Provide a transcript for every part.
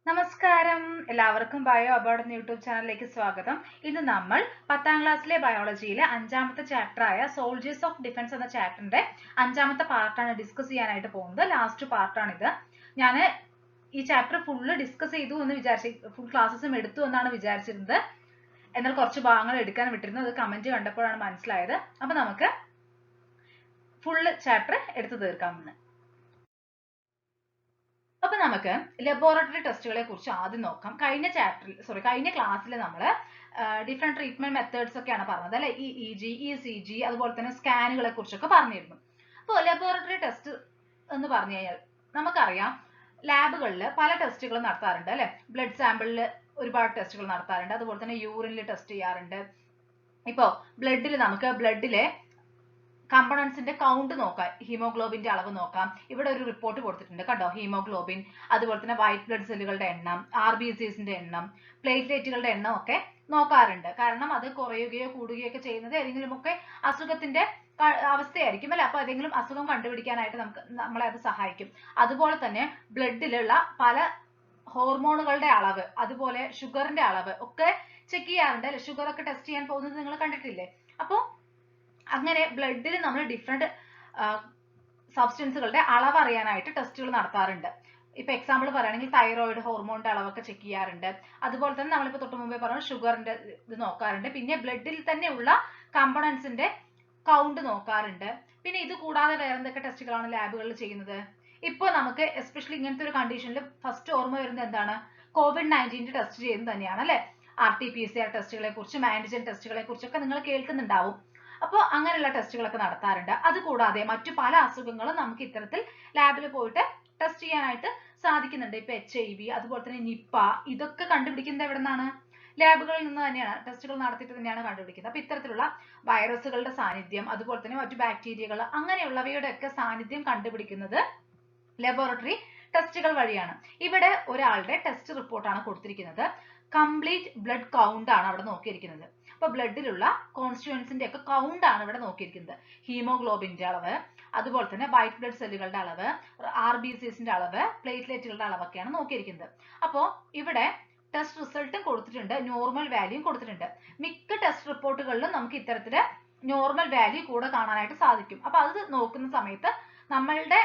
നമസ്കാരം, എല്ലാവർക്കും bio aboard എന്ന യൂട്യൂബ് ചാനലിലേക്ക് സ്വാഗതം. ഇന്ന് നമ്മൾ 10ാം ക്ലാസ്സിലെ ബയോളജിയിലെ 5ാമത്തെ ചാപ്റ്ററായ സോൾജേഴ്സ് ഓഫ് ഡിഫൻസ് എന്ന ചാപ്റ്ററിന്റെ 5ാമത്തെ പാർട്ടാണ് ഡിസ്കസ് ചെയ്യാനായിട്ട് പോകുന്നത്. ലാസ്റ്റ് പാർട്ടാണിത്. ഞാൻ ഈ ചാപ്റ്റർ ഫുള്ള് ഡിസ്കസ് ചെയ്തു എന്ന് ഫുൾ ക്ലാസ്സസും എടുത്തു എന്നാണ് വിചാരിച്ചിരുന്നത്. എന്നാൽ കുറച്ച് ഭാഗങ്ങൾ എടുക്കാൻ വിട്ടിരുന്നു. അത് കമന്റ് കണ്ടപ്പോഴാണ് മനസ്സിലായത്. അപ്പൊ നമുക്ക് ഫുള്ള് ചാപ്റ്റർ എടുത്തു തീർക്കാമെന്ന്. അപ്പൊ നമുക്ക് ലബോറട്ടറി ടെസ്റ്റുകളെ കുറിച്ച് ആദ്യം നോക്കാം. കഴിഞ്ഞ ക്ലാസ്സിൽ നമ്മൾ ഡിഫറെന്റ് ട്രീറ്റ്മെന്റ് മെത്തേഡ്സ് ഒക്കെയാണ് പറഞ്ഞത് അല്ലെ. EEG, ECG അതുപോലെ തന്നെ സ്കാനുകളെ കുറിച്ചൊക്കെ പറഞ്ഞിരുന്നു. അപ്പോൾ ലബോറട്ടറി ടെസ്റ്റ് എന്ന് പറഞ്ഞു കഴിഞ്ഞാൽ നമുക്കറിയാം ലാബുകളിൽ പല ടെസ്റ്റുകൾ നടത്താറുണ്ട് അല്ലെ. ബ്ലഡ് സാമ്പിളിൽ ഒരുപാട് ടെസ്റ്റുകൾ നടത്താറുണ്ട്. അതുപോലെ തന്നെ യൂറിനിൽ ടെസ്റ്റ് ചെയ്യാറുണ്ട്. ഇപ്പോൾ ബ്ലഡിലെ കമ്പണൻസിന്റെ കൗണ്ട് നോക്കാം, ഹീമോഗ്ലോബിന്റെ അളവ് നോക്കാം. ഇവിടെ ഒരു റിപ്പോർട്ട് കൊടുത്തിട്ടുണ്ട് കേട്ടോ. ഹീമോഗ്ലോബിൻ, അതുപോലെ തന്നെ വൈറ്റ് ബ്ലഡ് സെല്ലുകളുടെ എണ്ണം, RBCസിന്റെ എണ്ണം, പ്ലേറ്റ്ലെറ്റുകളുടെ എണ്ണം ഒക്കെ നോക്കാറുണ്ട്. കാരണം അത് കുറയുകയോ കൂടുകയോ ഒക്കെ ചെയ്യുന്നത് ഏതെങ്കിലുമൊക്കെ അസുഖത്തിന്റെ അവസ്ഥയായിരിക്കും അല്ലെ. അപ്പൊ ഏതെങ്കിലും അസുഖം കണ്ടുപിടിക്കാനായിട്ട് നമ്മളെ അത് സഹായിക്കും. അതുപോലെ തന്നെ ബ്ലഡിലുള്ള പല ഹോർമോണുകളുടെ അളവ്, അതുപോലെ ഷുഗറിന്റെ അളവ് ഒക്കെ ചെക്ക് ചെയ്യാറുണ്ട് അല്ലെ. ഷുഗർ ഒക്കെ ടെസ്റ്റ് ചെയ്യാൻ പോകുന്നത് നിങ്ങൾ കണ്ടിട്ടില്ലേ. അപ്പോൾ അങ്ങനെ ബ്ലഡിൽ നമ്മൾ ഡിഫറെന്റ് സബ്സ്റ്റൻസുകളുടെ അളവ് അറിയാനായിട്ട് ടെസ്റ്റുകൾ നടത്താറുണ്ട്. ഇപ്പൊ എക്സാമ്പിൾ പറയുകയാണെങ്കിൽ തൈറോയിഡ് ഹോർമോണിന്റെ അളവൊക്കെ ചെക്ക് ചെയ്യാറുണ്ട്. അതുപോലെ തന്നെ നമ്മളിപ്പോ തൊട്ട് മുമ്പേ പറഞ്ഞു ഷുഗറിന്റെ ഇത് നോക്കാറുണ്ട്. പിന്നെ ബ്ലഡിൽ തന്നെയുള്ള കമ്പോണൻസിന്റെ കൗണ്ട് നോക്കാറുണ്ട്. പിന്നെ ഇത് കൂടാതെ വേറെ എന്തൊക്കെ ടെസ്റ്റുകളാണ് ലാബുകളിൽ ചെയ്യുന്നത്. ഇപ്പോൾ നമുക്ക് എസ്പെഷ്യലി ഇങ്ങനത്തെ ഒരു കണ്ടീഷനിൽ ഫസ്റ്റ് ഓർമ്മ വരുന്നത് എന്താണ്? COVID-19 ടെസ്റ്റ് ചെയ്യുന്നത് തന്നെയാണ് അല്ലെ. RT-PCR ടെസ്റ്റുകളെ കുറിച്ചും ആന്റിജൻ ടെസ്റ്റുകളെ കുറിച്ചൊക്കെ നിങ്ങൾ കേൾക്കുന്നുണ്ടാവും. അപ്പോൾ അങ്ങനെയുള്ള ടെസ്റ്റുകളൊക്കെ നടത്താറുണ്ട്. അതുകൂടാതെ മറ്റു പല അസുഖങ്ങളും നമുക്ക് ഇത്തരത്തിൽ ലാബിൽ പോയിട്ട് ടെസ്റ്റ് ചെയ്യാനായിട്ട് സാധിക്കുന്നുണ്ട്. ഇപ്പൊ HIV, അതുപോലെ തന്നെ നിപ്പ, ഇതൊക്കെ കണ്ടുപിടിക്കുന്നത് എവിടെ നിന്നാണ്? ലാബുകളിൽ നിന്ന് തന്നെയാണ്. ടെസ്റ്റുകൾ നടത്തിയിട്ട് തന്നെയാണ് കണ്ടുപിടിക്കുന്നത്. അപ്പൊ ഇത്തരത്തിലുള്ള വൈറസുകളുടെ സാന്നിധ്യം, അതുപോലെ തന്നെ മറ്റു ബാക്ടീരിയകൾ, അങ്ങനെയുള്ളവയുടെ ഒക്കെ സാന്നിധ്യം കണ്ടുപിടിക്കുന്നത് ലബോറട്ടറി ടെസ്റ്റുകൾ വഴിയാണ്. ഇവിടെ ഒരാളുടെ ടെസ്റ്റ് റിപ്പോർട്ടാണ് കൊടുത്തിരിക്കുന്നത്. കംപ്ലീറ്റ് ബ്ലഡ് കൗണ്ട് ആണ് അവിടെ നോക്കിയിരിക്കുന്നത്. അപ്പൊ ബ്ലഡിലുള്ള കോൺസ്റ്റിറ്റ്യുവൻസിന്റെ ഒക്കെ കൗണ്ട് ആണ് ഇവിടെ നോക്കിയിരിക്കുന്നത്. ഹീമോഗ്ലോബിന്റെ അളവ്, അതുപോലെ തന്നെ വൈറ്റ് ബ്ലഡ് സെല്ലുകളുടെ അളവ്, RBCസിന്റെ അളവ്, പ്ലേറ്റ്ലെറ്റുകളുടെ അളവൊക്കെയാണ് നോക്കിയിരിക്കുന്നത്. അപ്പോൾ ഇവിടെ ടെസ്റ്റ് റിസൾട്ടും കൊടുത്തിട്ടുണ്ട്, നോർമൽ വാല്യൂയും കൊടുത്തിട്ടുണ്ട്. മിക്ക ടെസ്റ്റ് റിപ്പോർട്ടുകളിലും നമുക്ക് ഇത്തരത്തില് നോർമൽ വാല്യൂ കൂടെ കാണാനായിട്ട് സാധിക്കും. അപ്പൊ അത് നോക്കുന്ന സമയത്ത് നമ്മളുടെ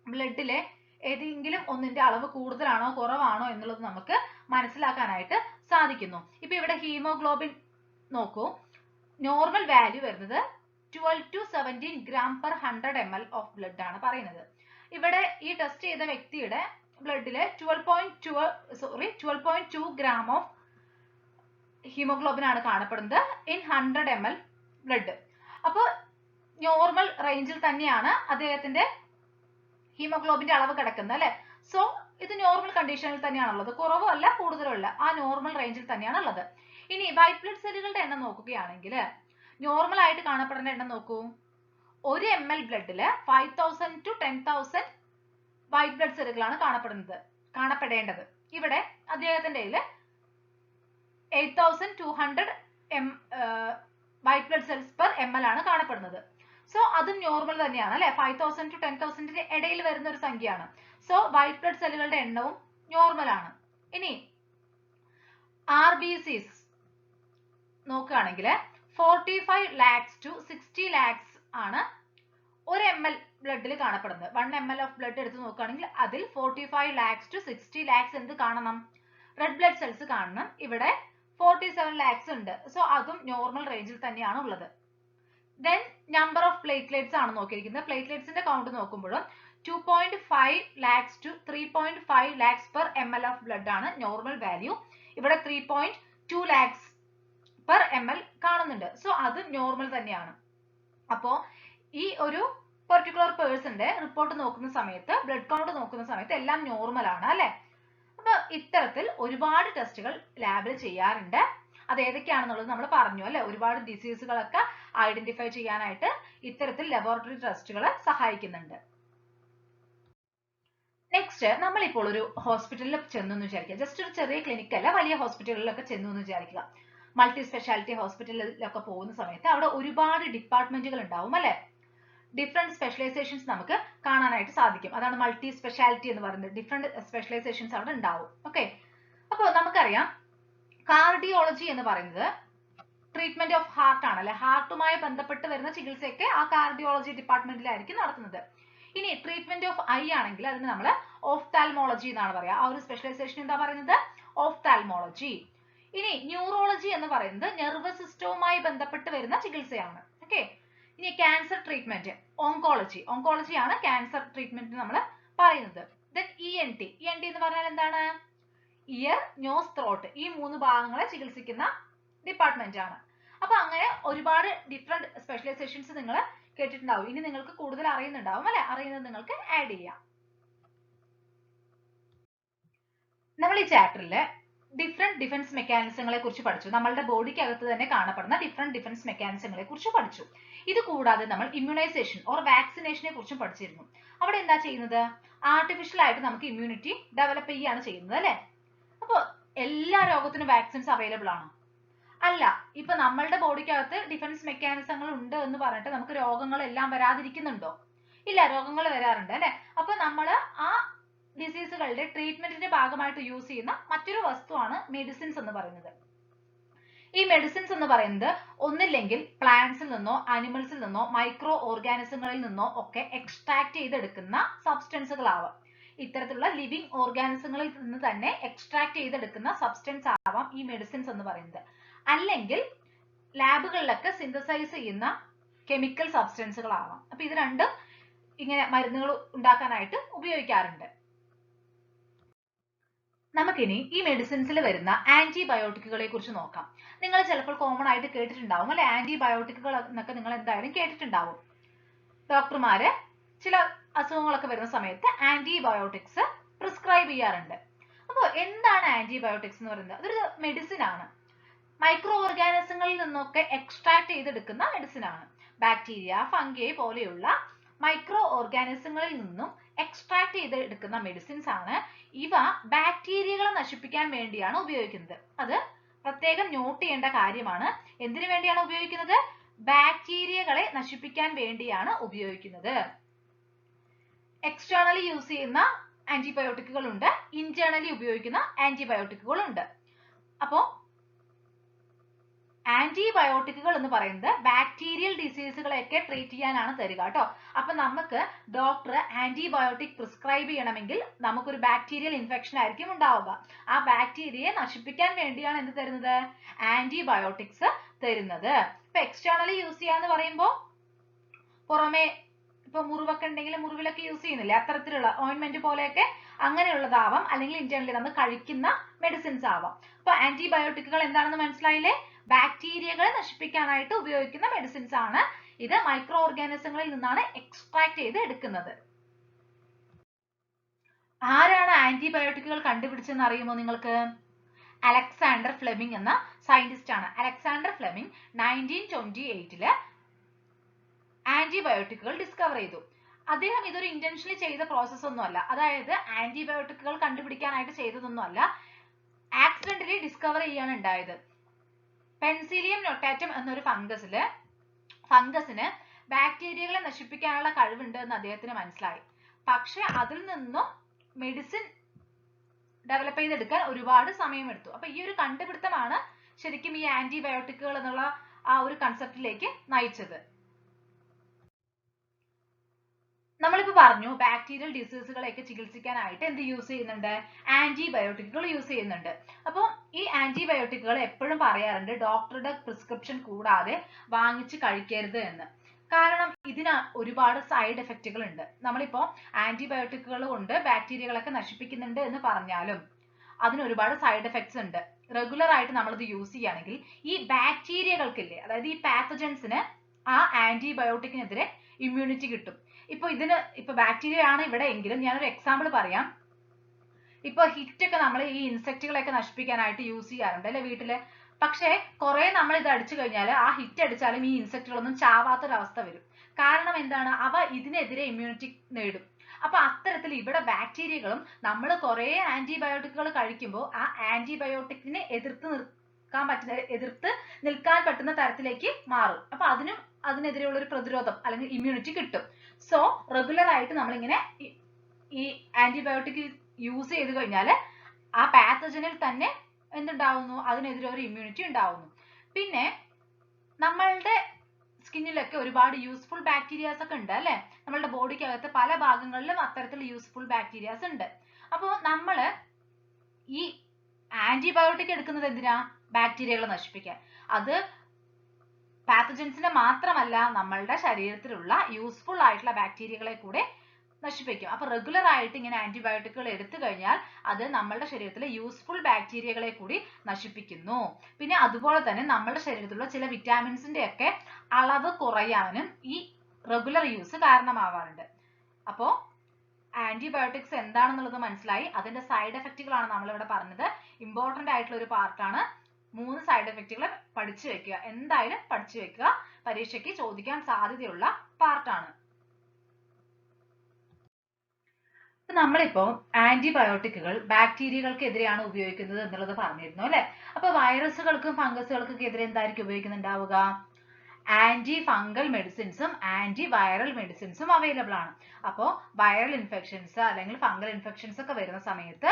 ബ്ലഡിലെ ഏതെങ്കിലും ഒന്നിന്റെ അളവ് കൂടുതലാണോ കുറവാണോ എന്നുള്ളത് നമുക്ക് മനസ്സിലാക്കാനായിട്ട് സാധിക്കുന്നു. ഇപ്പൊ ഇവിടെ ഹീമോഗ്ലോബിൻ നോക്കൂ, നോർമൽ വാല്യൂ വരുന്നത് 12 to 17 gram per 100 ml of blood ആണ് പറയുന്നത്. ഇവിടെ ഈ ടെസ്റ്റ് ചെയ്ത വ്യക്തിയുടെ ബ്ലഡില് 12.2 gram ഓഫ് ഹീമോഗ്ലോബിൻ ആണ് കാണപ്പെടുന്നത് ഇൻ 100 ml ബ്ലഡ്. അപ്പോൾ നോർമൽ റേഞ്ചിൽ തന്നെയാണ് അദ്ദേഹത്തിന്റെ ഹീമോഗ്ലോബിന്റെ അളവ് കിടക്കുന്നത് അല്ലെ. സോ ഇത് നോർമൽ കണ്ടീഷനിൽ തന്നെയാണുള്ളത്, കുറവും അല്ല കൂടുതലും അല്ല, ആ നോർമൽ റേഞ്ചിൽ തന്നെയാണ് ഉള്ളത്. ഇനി വൈറ്റ് ബ്ലഡ് സെല്ലുകളുടെ എണ്ണം നോക്കുകയാണെങ്കിൽ നോർമൽ ആയിട്ട് കാണപ്പെടുന്ന എണ്ണം നോക്കൂ. 1 ml ബ്ലഡില് 5000 to 10,000 വൈറ്റ് ബ്ലഡ് സെല്ലുകളാണ് കാണപ്പെടേണ്ടത്. ഇവിടെ അദ്ദേഹത്തിന്റെ 8200 white blood cells per ml ആണ് കാണപ്പെടുന്നത്. സോ അതും നോർമൽ തന്നെയാണ് അല്ലെ. 5000 to 10,000 ഇടയിൽ വരുന്ന ഒരു സംഖ്യയാണ്. സോ വൈറ്റ് ബ്ലഡ് സെല്ലുകളുടെ എണ്ണവും നോർമൽ ആണ്. ഇനി RBCs നോക്കുകയാണെങ്കിൽ 45 lakhs to 60 lakhs ആണ് 1 ml ബ്ലഡിൽ കാണപ്പെടുന്നത്. 1 ml ഓഫ് ബ്ലഡ് എടുത്ത് നോക്കുകയാണെങ്കിൽ അതിൽ 45 lakhs to 60 lakhs എന്ത് കാണണം? റെഡ് ബ്ലഡ് സെൽസ് കാണണം. ഇവിടെ 47 lakhs ഉണ്ട്. സോ അതും നോർമൽ റേഞ്ചിൽ തന്നെയാണ് ഉള്ളത്. ദെൻ നമ്പർ ഓഫ് പ്ലേറ്റ്ലെറ്റ്സ് ആണ് നോക്കിയിരിക്കുന്നത്. പ്ലേറ്റ്ലെറ്റ്സിന്റെ കൗണ്ട് നോക്കുമ്പോഴും 2.5 lakhs to 3.5 lakhs per ml of blood ആണ് നോർമൽ വാല്യൂ. ഇവിടെ 3.2 lakhs per ml കാണുന്നുണ്ട്. സോ അത് നോർമൽ തന്നെയാണ്. അപ്പോ ഈ ഒരു പെർട്ടിക്കുലർ പേഴ്സന്റെ റിപ്പോർട്ട് നോക്കുന്ന സമയത്ത്, ബ്ലഡ് കൗണ്ട് നോക്കുന്ന സമയത്ത് എല്ലാം നോർമൽ ആണ് അല്ലെ. അപ്പൊ ഇത്തരത്തിൽ ഒരുപാട് ടെസ്റ്റുകൾ ലാബിൽ ചെയ്യാറുണ്ട്. അത് ഏതൊക്കെയാണെന്നുള്ളത് നമ്മൾ പറഞ്ഞു അല്ലെ. ഒരുപാട് ഡിസീസുകളൊക്കെ ഐഡന്റിഫൈ ചെയ്യാനായിട്ട് ഇത്തരത്തിൽ ലബോറട്ടറി ടെസ്റ്റുകൾ സഹായിക്കുന്നുണ്ട്. നെക്സ്റ്റ് നമ്മളിപ്പോൾ ഒരു ഹോസ്പിറ്റലിൽ ചെന്നു എന്ന് വിചാരിക്കുക. ജസ്റ്റ് ഒരു ചെറിയ ക്ലിനിക് അല്ല, വലിയ ഹോസ്പിറ്റലുകളിലൊക്കെ ചെന്നു എന്ന് വിചാരിക്കുക. മൾട്ടി സ്പെഷ്യാലിറ്റി ഹോസ്പിറ്റലിലൊക്കെ പോകുന്ന സമയത്ത് അവിടെ ഒരുപാട് ഡിപ്പാർട്ട്മെന്റുകൾ ഉണ്ടാവും അല്ലെ. ഡിഫറെന്റ് സ്പെഷ്യലൈസേഷൻസ് നമുക്ക് കാണാനായിട്ട് സാധിക്കും. അതാണ് മൾട്ടി സ്പെഷ്യാലിറ്റി എന്ന് പറയുന്നത്. ഡിഫറെന്റ് സ്പെഷ്യലൈസേഷൻസ് അവിടെ ഉണ്ടാവും. ഓക്കെ, അപ്പോൾ നമുക്കറിയാം കാർഡിയോളജി എന്ന് പറയുന്നത് ട്രീറ്റ്മെന്റ് ഓഫ് ഹാർട്ട് ആണ് അല്ലെ. ഹാർട്ടുമായി ബന്ധപ്പെട്ട് വരുന്ന ചികിത്സയൊക്കെ ആ കാർഡിയോളജി ഡിപ്പാർട്ട്മെന്റിലായിരിക്കും നടത്തുന്നത്. ഇനി ട്രീറ്റ്മെന്റ് ഓഫ് ഐ ആണെങ്കിൽ അതിന് നമ്മൾ ഓഫ്താൽമോളജി എന്നാണ് പറയുക. ആ ഒരു സ്പെഷ്യലൈസേഷൻ എന്താ പറയുന്നത്? ഓഫ്താൽമോളജി. ഇനി ന്യൂറോളജി എന്ന് പറയുന്നത് നെർവസ് സിസ്റ്റവുമായി ബന്ധപ്പെട്ട് വരുന്ന ചികിത്സയാണ്. ഓക്കെ, ഇനി ക്യാൻസർ ട്രീറ്റ്മെന്റ് ഓങ്കോളജി. ഓങ്കോളജി ആണ് ക്യാൻസർ ട്രീറ്റ്മെന്റ് നമ്മൾ പറയുന്നത്. Then ENT. ENT എന്ന് പറഞ്ഞാൽ എന്താണ്? ഇയർ, നോസ്, ത്രോട്ട്, ഈ 3 ഭാഗങ്ങളെ ചികിത്സിക്കുന്ന ഡിപ്പാർട്ട്മെന്റ് ആണ്. അപ്പൊ അങ്ങനെ ഒരുപാട് ഡിഫറെന്റ് സ്പെഷ്യലൈസേഷൻസ് നിങ്ങൾ കേട്ടിട്ടുണ്ടാവും. ഇനി നിങ്ങൾക്ക് കൂടുതൽ അറിയുന്നുണ്ടാവും അല്ലെ. അറിയുന്നത് നിങ്ങൾക്ക് ആഡ് ചെയ്യാം. നമ്മൾ ഈ ചാപ്റ്ററില് ഡിഫറെന്റ് ഡിഫൻസ് മെക്കാനിസങ്ങളെ കുറിച്ച് പഠിച്ചു. നമ്മളുടെ ബോഡിക്കകത്ത് തന്നെ കാണപ്പെടുന്ന ഡിഫറെന്റ് ഡിഫൻസ് മെക്കാനിസങ്ങളെ കുറിച്ച് പഠിച്ചു. ഇത് കൂടാതെ നമ്മൾ ഇമ്മ്യൂണൈസേഷൻ ഓർ വാക്സിനേഷനെ കുറിച്ചും പഠിച്ചിരുന്നു. അവിടെ എന്താ ചെയ്യുന്നത്? ആർട്ടിഫിഷ്യൽ ആയിട്ട് നമുക്ക് ഇമ്മ്യൂണിറ്റി ഡെവലപ്പ് ചെയ്യുകയാണ് ചെയ്യുന്നത് അല്ലെ. അപ്പൊ എല്ലാ രോഗത്തിനും വാക്സിൻസ് അവൈലബിൾ ആണോ? അല്ല. ഇപ്പൊ നമ്മളുടെ ബോഡിക്കകത്ത് ഡിഫൻസ് മെക്കാനിസങ്ങൾ ഉണ്ട് എന്ന് പറഞ്ഞിട്ട് നമുക്ക് രോഗങ്ങളെല്ലാം വരാതിരിക്കുന്നുണ്ടോ? ഇല്ല, രോഗങ്ങൾ വരാറുണ്ട് അല്ലെ. അപ്പൊ നമ്മൾ ആ ഡിസീസുകളുടെ ട്രീറ്റ്മെന്റിന്റെ ഭാഗമായിട്ട് യൂസ് ചെയ്യുന്ന മറ്റൊരു വസ്തുവാണ് മെഡിസിൻസ് എന്ന് പറയുന്നത്. ഈ മെഡിസിൻസ് എന്ന് പറയുന്നത് ഒന്നില്ലെങ്കിൽ പ്ലാന്റ്സിൽ നിന്നോ അനിമൽസിൽ നിന്നോ മൈക്രോ ഓർഗാനിസങ്ങളിൽ നിന്നോ ഒക്കെ എക്സ്ട്രാക്ട് ചെയ്തെടുക്കുന്ന സബ്സ്റ്റൻസുകളാവാം. ഇത്തരത്തിലുള്ള ലിവിങ് ഓർഗാനിസങ്ങളിൽ നിന്ന് തന്നെ എക്സ്ട്രാക്ട് ചെയ്തെടുക്കുന്ന സബ്സ്റ്റൻസ് ആവാം ഈ മെഡിസിൻസ് എന്ന് പറയുന്നത്. അല്ലെങ്കിൽ ലാബുകളിലൊക്കെ സിന്തസൈസ് ചെയ്യുന്ന കെമിക്കൽ സബ്സ്റ്റൻസുകളാവാം. അപ്പൊ ഇത് രണ്ടും ഇങ്ങനെ മരുന്നുകൾ ഉണ്ടാക്കാനായിട്ട് ഉപയോഗിക്കാറുണ്ട്. നമുക്കിനി ഈ മെഡിസിൻസിൽ വരുന്ന ആന്റിബയോട്ടിക്കുകളെ കുറിച്ച് നോക്കാം. നിങ്ങൾ ചിലപ്പോൾ കോമൺ ആയിട്ട് കേട്ടിട്ടുണ്ടാവും അല്ലെ. ആന്റിബയോട്ടിക്കുകൾ എന്നൊക്കെ നിങ്ങൾ എന്തായാലും കേട്ടിട്ടുണ്ടാവും. ഡോക്ടർമാര് ചില അസുഖങ്ങളൊക്കെ വരുന്ന സമയത്ത് ആന്റിബയോട്ടിക്സ് പ്രിസ്ക്രൈബ് ചെയ്യാറുണ്ട്. അപ്പോൾ എന്താണ് ആന്റിബയോട്ടിക്സ് എന്ന് പറയുന്നത്? അതൊരു മെഡിസിൻ ആണ്. മൈക്രോ ഓർഗാനിസങ്ങളിൽ നിന്നൊക്കെ എക്സ്ട്രാക്ട് ചെയ്തെടുക്കുന്ന മെഡിസിൻ ആണ്. ബാക്ടീരിയ, ഫംഗി പോലെയുള്ള മൈക്രോ ഓർഗാനിസങ്ങളിൽ നിന്നും എക്സ്ട്രാക്ട് ചെയ്തെടുക്കുന്ന മെഡിസിൻസ് ആണ്. ഇവ ബാക്ടീരിയകളെ നശിപ്പിക്കാൻ വേണ്ടിയാണ് ഉപയോഗിക്കുന്നത്. അത് പ്രത്യേകം നോട്ട് ചെയ്യേണ്ട കാര്യമാണ്. എന്തിനു വേണ്ടിയാണ് ഉപയോഗിക്കുന്നത്? ബാക്ടീരിയകളെ നശിപ്പിക്കാൻ വേണ്ടിയാണ് ഉപയോഗിക്കുന്നത്. എക്സ്റ്റേണലി യൂസ് ചെയ്യുന്ന ആന്റിബയോട്ടിക്കുകൾ ഉണ്ട്, ഇന്റേണലി ഉപയോഗിക്കുന്ന ആന്റിബയോട്ടിക്കുകൾ ഉണ്ട്. അപ്പോ ആന്റിബയോട്ടിക്കുകൾ എന്ന് പറയുന്നത് ബാക്ടീരിയൽ ഡിസീസുകളെയൊക്കെ ട്രീറ്റ് ചെയ്യാനാണ് തരിക കേട്ടോ. അപ്പൊ നമുക്ക് ഡോക്ടർ ആന്റിബയോട്ടിക് പ്രിസ്ക്രൈബ് ചെയ്യണമെങ്കിൽ നമുക്കൊരു ബാക്ടീരിയൽ ഇൻഫെക്ഷൻ ആയിരിക്കും ഉണ്ടാവുക. ആ ബാക്ടീരിയയെ നശിപ്പിക്കാൻ വേണ്ടിയാണ് എന്ത് തരുന്നത്? ആന്റിബയോട്ടിക്സ് തരുന്നത്. ഇപ്പൊ എക്സ്റ്റേണലി യൂസ് ചെയ്യാന്ന് പറയുമ്പോൾ പുറമെ ഇപ്പൊ മുറിവൊക്കെ ഉണ്ടെങ്കിൽ മുറിവിലൊക്കെ യൂസ് ചെയ്യുന്നില്ലേ, അത്തരത്തിലുള്ള ഓയിൻമെന്റ് പോലെയൊക്കെ അങ്ങനെയുള്ളതാവാം. അല്ലെങ്കിൽ ഇന്റേണലി നമ്മൾ കഴിക്കുന്ന മെഡിസിൻസ് ആവാം. അപ്പൊ ആന്റിബയോട്ടിക്കുകൾ എന്താണെന്ന് മനസ്സിലായില്ലേ? ബാക്ടീരിയകളെ നശിപ്പിക്കാനായിട്ട് ഉപയോഗിക്കുന്ന മെഡിസിൻസ് ആണ്. ഇത് മൈക്രോ ഓർഗാനിസങ്ങളിൽ നിന്നാണ് എക്സ്ട്രാക്ട് ചെയ്ത് എടുക്കുന്നത്. ആരാണ് ആന്റിബയോട്ടിക്കുകൾ കണ്ടുപിടിച്ചെന്ന് അറിയുമോ നിങ്ങൾക്ക്? അലക്സാണ്ടർ ഫ്ലെമിംഗ് എന്ന സയന്റിസ്റ്റ് ആണ്. അലക്സാണ്ടർ ഫ്ലെമിംഗ് 1928 ആന്റിബയോട്ടിക്കുകൾ ഡിസ്കവർ ചെയ്തു. അദ്ദേഹം ഇതൊരു ഇന്റൻഷനലി ചെയ്ത പ്രോസസ് ഒന്നും അല്ല. അതായത് ആന്റിബയോട്ടിക്കുകൾ കണ്ടുപിടിക്കാനായിട്ട് ചെയ്തതൊന്നും അല്ല, ആക്സിഡന്റലി ഡിസ്കവർ ചെയ്യാണ് ഉണ്ടായത്. പെൻസിലിയം നൊട്ടാറ്റം എന്നൊരു ഫംഗസിന് ബാക്ടീരിയകളെ നശിപ്പിക്കാനുള്ള കഴിവുണ്ട് എന്ന് അദ്ദേഹത്തിന് മനസ്സിലായി. പക്ഷെ അതിൽ നിന്നും മെഡിസിൻ ഡെവലപ്പ് ചെയ്തെടുക്കാൻ ഒരുപാട് സമയമെടുത്തു. അപ്പൊ ഈ ഒരു കണ്ടുപിടുത്തമാണ് ശരിക്കും ഈ ആന്റിബയോട്ടിക്കുകൾ എന്നുള്ള ആ ഒരു കൺസെപ്റ്റിലേക്ക് നയിച്ചത്. നമ്മളിപ്പോ പറഞ്ഞു ബാക്ടീരിയൽ ഡിസീസുകളെയൊക്കെ ചികിത്സിക്കാനായിട്ട് എന്ത് യൂസ് ചെയ്യുന്നുണ്ട്? ആന്റിബയോട്ടിക്കുകൾ യൂസ് ചെയ്യുന്നുണ്ട്. അപ്പോൾ ഈ ആന്റിബയോട്ടിക്കുകൾ എപ്പോഴും പറയാറുണ്ട് ഡോക്ടറുടെ പ്രിസ്ക്രിപ്ഷൻ കൂടാതെ വാങ്ങിച്ച് കഴിക്കരുത് എന്ന്. കാരണം ഇതിന് ഒരുപാട് സൈഡ് എഫക്റ്റുകൾ ഉണ്ട്. നമ്മളിപ്പോ ആന്റിബയോട്ടിക്കുകൾ കൊണ്ട് ബാക്ടീരിയകളൊക്കെ നശിപ്പിക്കുന്നുണ്ട് എന്ന് പറഞ്ഞാലും അതിന് ഒരുപാട് സൈഡ് എഫക്ട്സ് ഉണ്ട്. റെഗുലർ ആയിട്ട് നമ്മളിത് യൂസ് ചെയ്യുകയാണെങ്കിൽ ഈ ബാക്ടീരിയകൾക്കില്ലേ, അതായത് ഈ പാത്തജൻസിന് ആ ആന്റിബയോട്ടിക്കിനെതിരെ ഇമ്മ്യൂണിറ്റി കിട്ടും. ഇപ്പൊ ബാക്ടീരിയ ആണ് ഇവിടെ എങ്കിലും ഞാനൊരു എക്സാമ്പിൾ പറയാം. ഇപ്പൊ ഹിറ്റ് ഒക്കെ നമ്മൾ ഈ ഇൻസെക്റ്റുകളെയൊക്കെ നശിപ്പിക്കാനായിട്ട് യൂസ് ചെയ്യാറുണ്ട് അല്ലെ വീട്ടില്. പക്ഷെ കുറെ നമ്മൾ ഇത് അടിച്ചു കഴിഞ്ഞാൽ ആ ഹിറ്റ് അടിച്ചാലും ഈ ഇൻസെക്റ്റുകളൊന്നും ചാവാത്തൊരവസ്ഥ വരും. കാരണം എന്താണ്? അവ ഇതിനെതിരെ ഇമ്മ്യൂണിറ്റി നേടും. അപ്പൊ അത്തരത്തിൽ ഇവിടെ ബാക്ടീരിയകളും നമ്മൾ കുറെ ആന്റിബയോട്ടിക്കുകൾ കഴിക്കുമ്പോൾ ആ ആന്റിബയോട്ടിക്കിനെ എതിർത്ത് നിൽക്കാൻ പറ്റുന്ന തരത്തിലേക്ക് മാറും. അപ്പൊ അതിനും അതിനെതിരെയുള്ള ഒരു പ്രതിരോധം അല്ലെങ്കിൽ ഇമ്മ്യൂണിറ്റി കിട്ടും. സോ റെഗുലർ ആയിട്ട് നമ്മളിങ്ങനെ ഈ ആന്റിബയോട്ടിക് യൂസ് ചെയ്ത് കഴിഞ്ഞാൽ ആ പാത്തജനിൽ തന്നെ എന്തുണ്ടാവുന്നു, അതിനെതിരെ ഒരു ഇമ്മ്യൂണിറ്റി ഉണ്ടാവുന്നു. പിന്നെ നമ്മളുടെ സ്കിന്നിലൊക്കെ ഒരുപാട് യൂസ്ഫുൾ ബാക്ടീരിയാസ് ഒക്കെ ഉണ്ട് അല്ലെ. നമ്മളുടെ ബോഡിക്കകത്ത് പല ഭാഗങ്ങളിലും അത്തരത്തിൽ യൂസ്ഫുൾ ബാക്ടീരിയാസ് ഉണ്ട്. അപ്പോൾ നമ്മൾ ഈ ആന്റിബയോട്ടിക് എടുക്കുന്നത് എന്തിനാ? ബാക്ടീരിയകളെ നശിപ്പിക്കാൻ. അത് പാത്തജൻസിനെ മാത്രമല്ല, നമ്മളുടെ ശരീരത്തിലുള്ള യൂസ്ഫുൾ ആയിട്ടുള്ള ബാക്ടീരിയകളെ കൂടെ നശിപ്പിക്കും. അപ്പൊ റെഗുലർ ആയിട്ട് ഇങ്ങനെ ആന്റിബയോട്ടിക്കുകൾ എടുത്തു കഴിഞ്ഞാൽ അത് നമ്മളുടെ ശരീരത്തിലെ യൂസ്ഫുൾ ബാക്ടീരിയകളെ കൂടി നശിപ്പിക്കുന്നു. പിന്നെ അതുപോലെ തന്നെ നമ്മളുടെ ശരീരത്തിലുള്ള ചില വിറ്റാമിൻസിന്റെ ഒക്കെ അളവ് കുറയാനും ഈ റെഗുലർ യൂസ് കാരണമാവാറുണ്ട്. അപ്പോ ആന്റിബയോട്ടിക്സ് എന്താണെന്നുള്ളത് മനസ്സിലായി. അതിന്റെ സൈഡ് എഫക്റ്റുകളാണ് നമ്മളിവിടെ പറഞ്ഞത്. ഇമ്പോർട്ടന്റ് ആയിട്ടുള്ള ഒരു പാർട്ടാണ്. 3 സൈഡ് എഫക്റ്റുകൾ പഠിച്ചു വെക്കുക, എന്തായാലും പഠിച്ചു വെക്കുക. പരീക്ഷയ്ക്ക് ചോദിക്കാൻ സാധ്യതയുള്ള പാർട്ടാണ്. നമ്മളിപ്പോ ആന്റിബയോട്ടിക്കുകൾ ബാക്ടീരിയകൾക്കെതിരെയാണ് ഉപയോഗിക്കുന്നത് എന്നുള്ളത് പറഞ്ഞിരുന്നു അല്ലെ. അപ്പൊ വൈറസുകൾക്കും ഫംഗസുകൾക്കും എതിരെ എന്തായിരിക്കും ഉപയോഗിക്കുന്നുണ്ടാവുക? ആന്റി ഫംഗൽ മെഡിസിൻസും ആന്റി വൈറൽ മെഡിസിൻസും അവൈലബിൾ ആണ്. അപ്പോൾ വൈറൽ ഇൻഫെക്ഷൻസ് അല്ലെങ്കിൽ ഫംഗൽ ഇൻഫെക്ഷൻസ് ഒക്കെ വരുന്ന സമയത്ത്